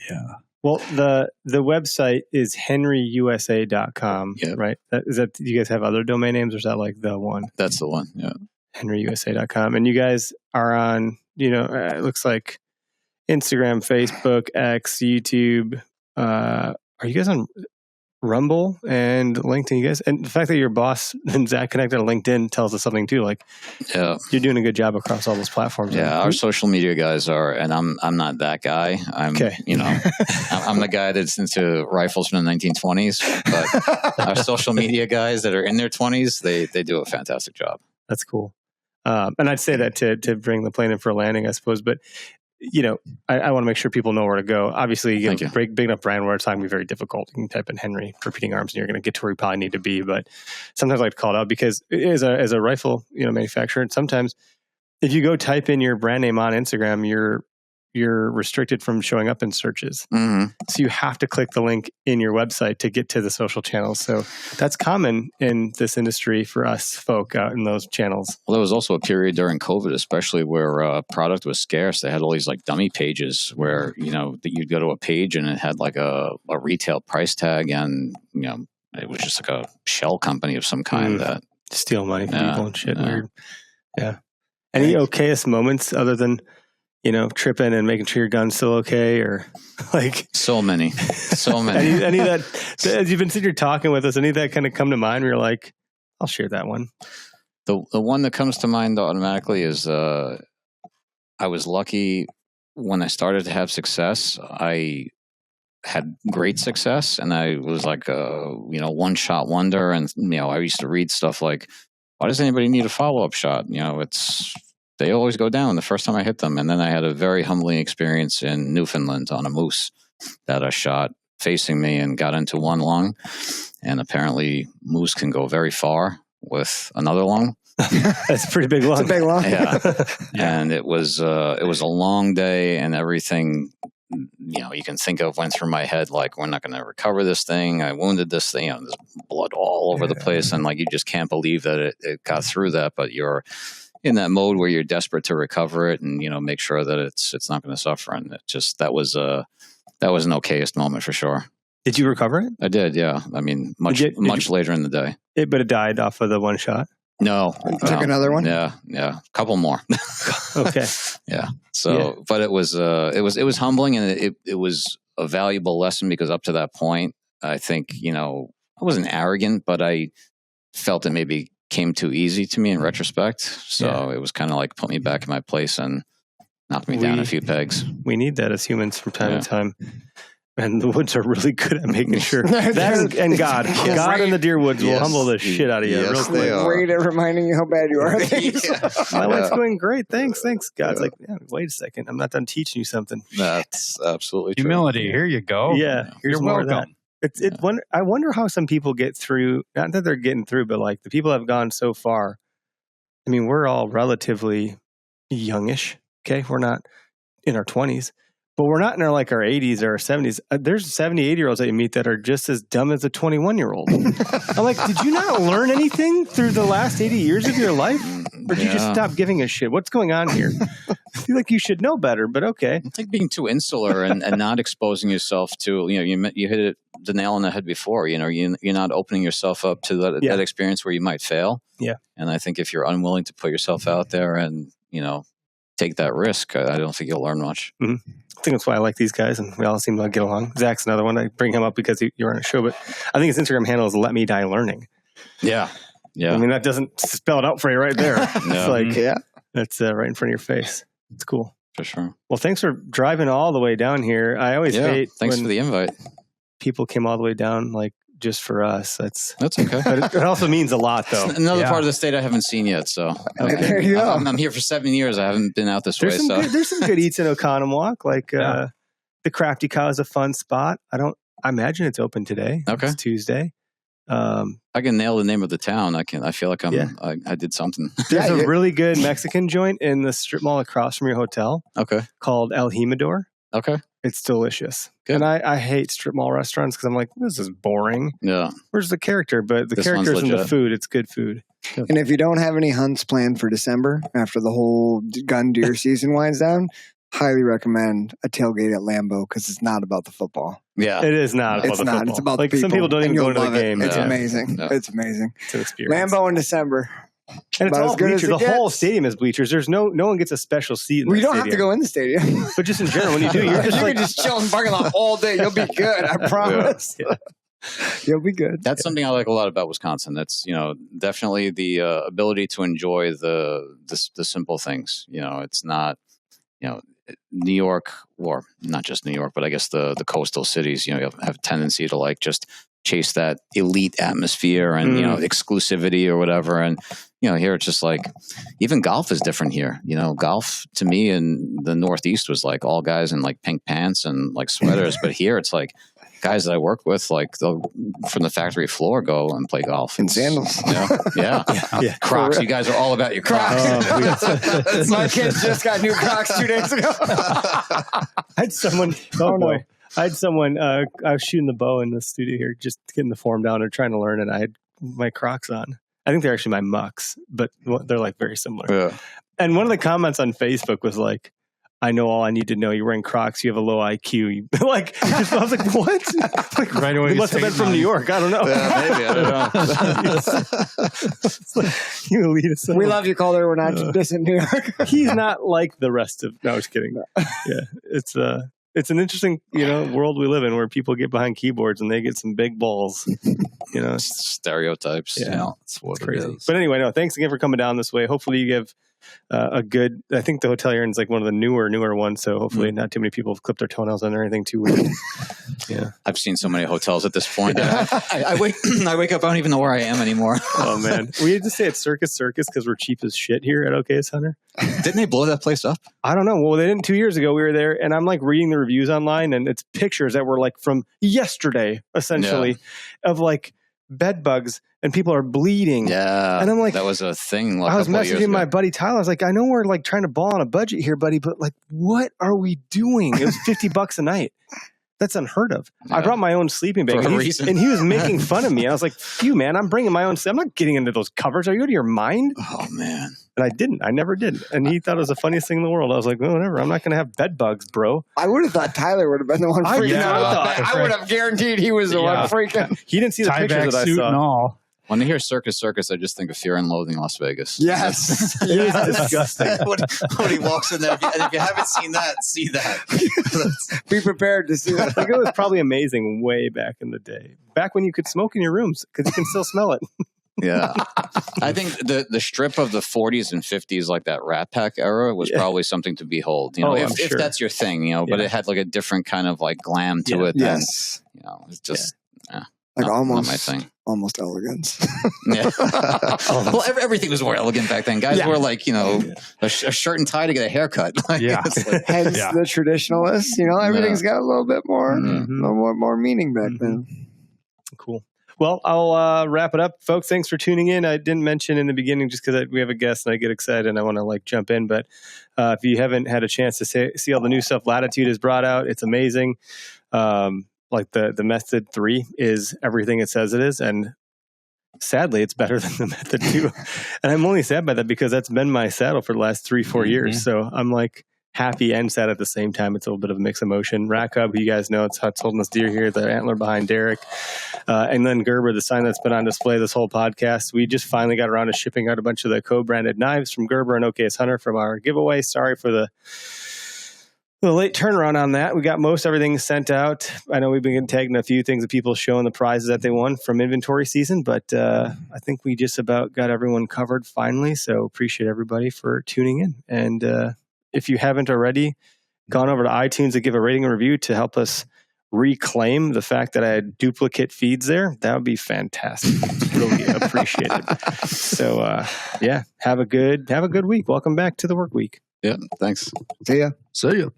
Yeah. Well, the website is henryusa.com, right? Is that, do you guys have other domain names, or is that like the one? That's the one, yeah. henryusa.com. And you guys are on, it looks like Instagram, Facebook, X, YouTube. Are you guys on Rumble and LinkedIn? You guys, and the fact that your boss and Zach connected on LinkedIn tells us something too. You're doing a good job across all those platforms. Yeah, our social media guys are, and I'm not that guy. I'm the guy that's into rifles from the 1920s. But our social media guys that are in their 20s, they do a fantastic job. That's cool. And I'd say that to bring the plane in for a landing, I suppose, but. I want to make sure people know where to go. Obviously, big enough brand where it's not going to be very difficult. You can type in Henry repeating arms, and you're going to get to where you probably need to be. But sometimes I like to call it out because as a rifle manufacturer, sometimes if you go type in your brand name on Instagram, you're restricted from showing up in searches. Mm-hmm. So you have to click the link in your website to get to the social channels. So that's common in this industry for us folk out in those channels. Well, there was also a period during COVID, especially where product was scarce. They had all these dummy pages where, that you'd go to a page and it had a retail price tag and, it was just like a shell company of some kind that steal money from people and shit. Yeah. Weird. Yeah. Any okayest moments other than, tripping and making sure your gun's still okay, or like so many. any of that, as you've been sitting here talking with us, any of that kind of come to mind where you're like, I'll share that one. The one that comes to mind automatically is I was lucky when I started to have success. I had great success, and I was like a one shot wonder. And I used to read stuff like, why does anybody need a follow up shot? They always go down the first time I hit them. And then I had a very humbling experience in Newfoundland on a moose that I shot facing me and got into one lung. And apparently moose can go very far with another lung. That's a pretty big lung. It's a big lung. Yeah. And it was a long day, and everything, you can think of went through my head, like, we're not going to recover this thing. I wounded this thing. There's blood all over the place. And like, you just can't believe that it got through that, but you're in that mode where you're desperate to recover it and, make sure that it's not going to suffer. And it just, that was an okayest moment for sure. Did you recover it? I did. Yeah. I mean, much later in the day. But it died off of the one shot. No. Took another one? Yeah. A couple more. Okay. Yeah. So, but it was humbling, and it was a valuable lesson, because up to that point, I think, I wasn't arrogant, but I felt it maybe came too easy to me in retrospect. So it was kind of like put me back in my place and knocked me down a few pegs. We need that as humans from time to time. And the woods are really good at making sure that, and God and the deer woods will humble the shit out of you real quick. Great at reminding you how bad you are. My life's going great. Thanks. God's like, wait a second. I'm not done teaching you something. That's absolutely true. Humility. Here you go. Yeah. Here's You're more welcome. of that. I wonder how some people get through, not that they're getting through, but like the people that have gone so far. I mean, we're all relatively youngish. Okay. We're not in our 20s. But we're not in our 80s or our 70s. There's 70, 80-year-olds that you meet that are just as dumb as a 21-year-old. I'm like, did you not learn anything through the last 80 years of your life? Or did you just stop giving a shit? What's going on here? I feel like you should know better, but okay. It's like being too insular and not exposing yourself to, you hit the nail on the head before, you're not opening yourself up to that experience where you might fail. Yeah. And I think if you're unwilling to put yourself out there and, take that risk, I don't think you'll learn much. Mm-hmm. I think that's why I like these guys, and we all seem to get along. Zach's another one. I bring him up because you're on a show, but I think his Instagram handle is "Let Me Die Learning." Yeah. I mean, that doesn't spell it out for you right there. It's that's right in front of your face. It's cool. For sure. Well, thanks for driving all the way down here. I always hate thanks when for the invite. people came all the way down, just for us. That's okay. But it also means a lot, though. It's another part of the state I haven't seen yet. So there you go. I'm here for 7 years. I haven't been out this way. There's some good eats in Oconomowoc. The Crafty Cow is a fun spot. I imagine it's open today. Okay. It's Tuesday. I can nail the name of the town. I feel like I did something. There's a really good Mexican joint in the strip mall across from your hotel. Okay. Called El Jimador. Okay. It's delicious. Good. And I hate strip mall restaurants because I'm like, this is boring. Yeah. Where's the character? But the character's in the food. It's good food. And if you don't have any hunts planned for December after the whole gun deer season winds down, highly recommend a tailgate at Lambeau, because it's not about the football. Yeah. It is not about the football. It's about like the some people don't even go to the game. It's amazing. Yeah. It's amazing. It's an experience. Lambeau in December. And it's About all as good as bleachers. it The whole gets. stadium is bleachers. There's no one gets a special seat in We the don't stadium. have to go in the stadium. But just in general, when you do, you're just you like, can just chill in the parking lot all day. You'll be good. I promise. Yeah. You'll be good. That's something I like a lot about Wisconsin. That's, definitely the ability to enjoy the simple things. It's not, New York, or not just New York, but I guess the coastal cities, have a tendency to just chase that elite atmosphere and, exclusivity or whatever. And, here it's just like, even golf is different here. Golf to me in the Northeast was like all guys in pink pants and sweaters. But here it's like guys that I work with, they'll from the factory floor go and play golf. In sandals. Yeah. Crocs. You guys are all about your Crocs. My kids just got new Crocs 2 days ago. I had someone, I was shooting the bow in the studio here, just getting the form down and trying to learn, and I had my Crocs on. I think they're actually my Mucks, but they're very similar. Yeah. And one of the comments on Facebook was like, I know all I need to know. You're wearing Crocs. You have a low IQ. I was like, what? Like, Right away, he must have been from New York. I don't know. Yeah, maybe. I don't know. It's like, you elitist. We love you, Calder. We're not dissing New York. He's not like the rest of. No, I was kidding. Yeah, it's an interesting world we live in where people get behind keyboards and they get some big balls. Stereotypes. Yeah, that's what it's crazy. it is. But anyway, no. Thanks again for coming down this way. Hopefully, you give a good. I think the hotel you're in is like one of the newer ones. So hopefully, not too many people have clipped their toenails on or anything too weird. Yeah, I've seen so many hotels at this point. I wake up. I don't even know where I am anymore. Oh man, we had to stay at Circus because we're cheap as shit here at Okayest Hunter. Didn't they blow that place up? I don't know. Well, they didn't. 2 years ago, we were there, and I'm like reading the reviews online, and it's pictures that were like from yesterday, essentially, of like bed bugs, and people are bleeding. Yeah, and I'm like, that was a thing. I was messaging my buddy Tyler. I was like, I know we're like trying to ball on a budget here, buddy, but like, what are we doing? It was $50 a night. That's unheard of. Yeah. I brought my own sleeping bag, and he was making fun of me. I was like, "Phew, man, I'm bringing my own. I'm not getting into those covers. Are you out of your mind?" Oh man! And I didn't. I never did. And he thought it was the funniest thing in the world. I was like, "Well, whatever. I'm not going to have bed bugs, bro." I would have thought Tyler would have been the one freaking out. I would have guaranteed he was the one freaking. He didn't see the pictures that I saw. And all. When I hear circus, I just think of Fear and Loathing Las Vegas. Yes. It is disgusting. when he walks in there, and if you haven't seen that, see that. Be prepared to see that. I think it was probably amazing way back in the day. Back when you could smoke in your rooms because you can still smell it. Yeah. I think the strip of the 40s and 50s, like that Rat Pack era, was probably something to behold. If that's your thing, but it had like a different kind of like glam to it. Yes. Than, it's just, like not my thing. Almost elegance. Yeah. Well, everything was more elegant back then. Guys wore like, a shirt and tie to get a haircut. Like, hence the traditionalists. Everything's got a little bit more, more meaning back then. Cool. Well, I'll wrap it up, folks. Thanks for tuning in. I didn't mention in the beginning just because we have a guest and I get excited and I want to like jump in. But if you haven't had a chance to see all the new stuff Latitude has brought out, it's amazing. Like the Method 3 is everything it says it is. And sadly, it's better than the Method 2. And I'm only sad by that because that's been my saddle for the last 3-4 years. So I'm like happy and sad at the same time. It's a little bit of a mixed emotion. Rack Hub, who you guys know, it's Huts holding this deer here, the antler behind Derek. And then Gerber, the sign that's been on display this whole podcast. We just finally got around to shipping out a bunch of the co-branded knives from Gerber and Okayest Hunter from our giveaway. Sorry for the late turnaround on that. We got most everything sent out. I know we've been tagging a few things of people showing the prizes that they won from inventory season, but I think we just about got everyone covered finally. So appreciate everybody for tuning in. And if you haven't already gone over to iTunes to give a rating and review to help us reclaim the fact that I had duplicate feeds there, that would be fantastic. Really appreciate it. So have a good week. Welcome back to the work week. Yeah, thanks. See ya. See ya.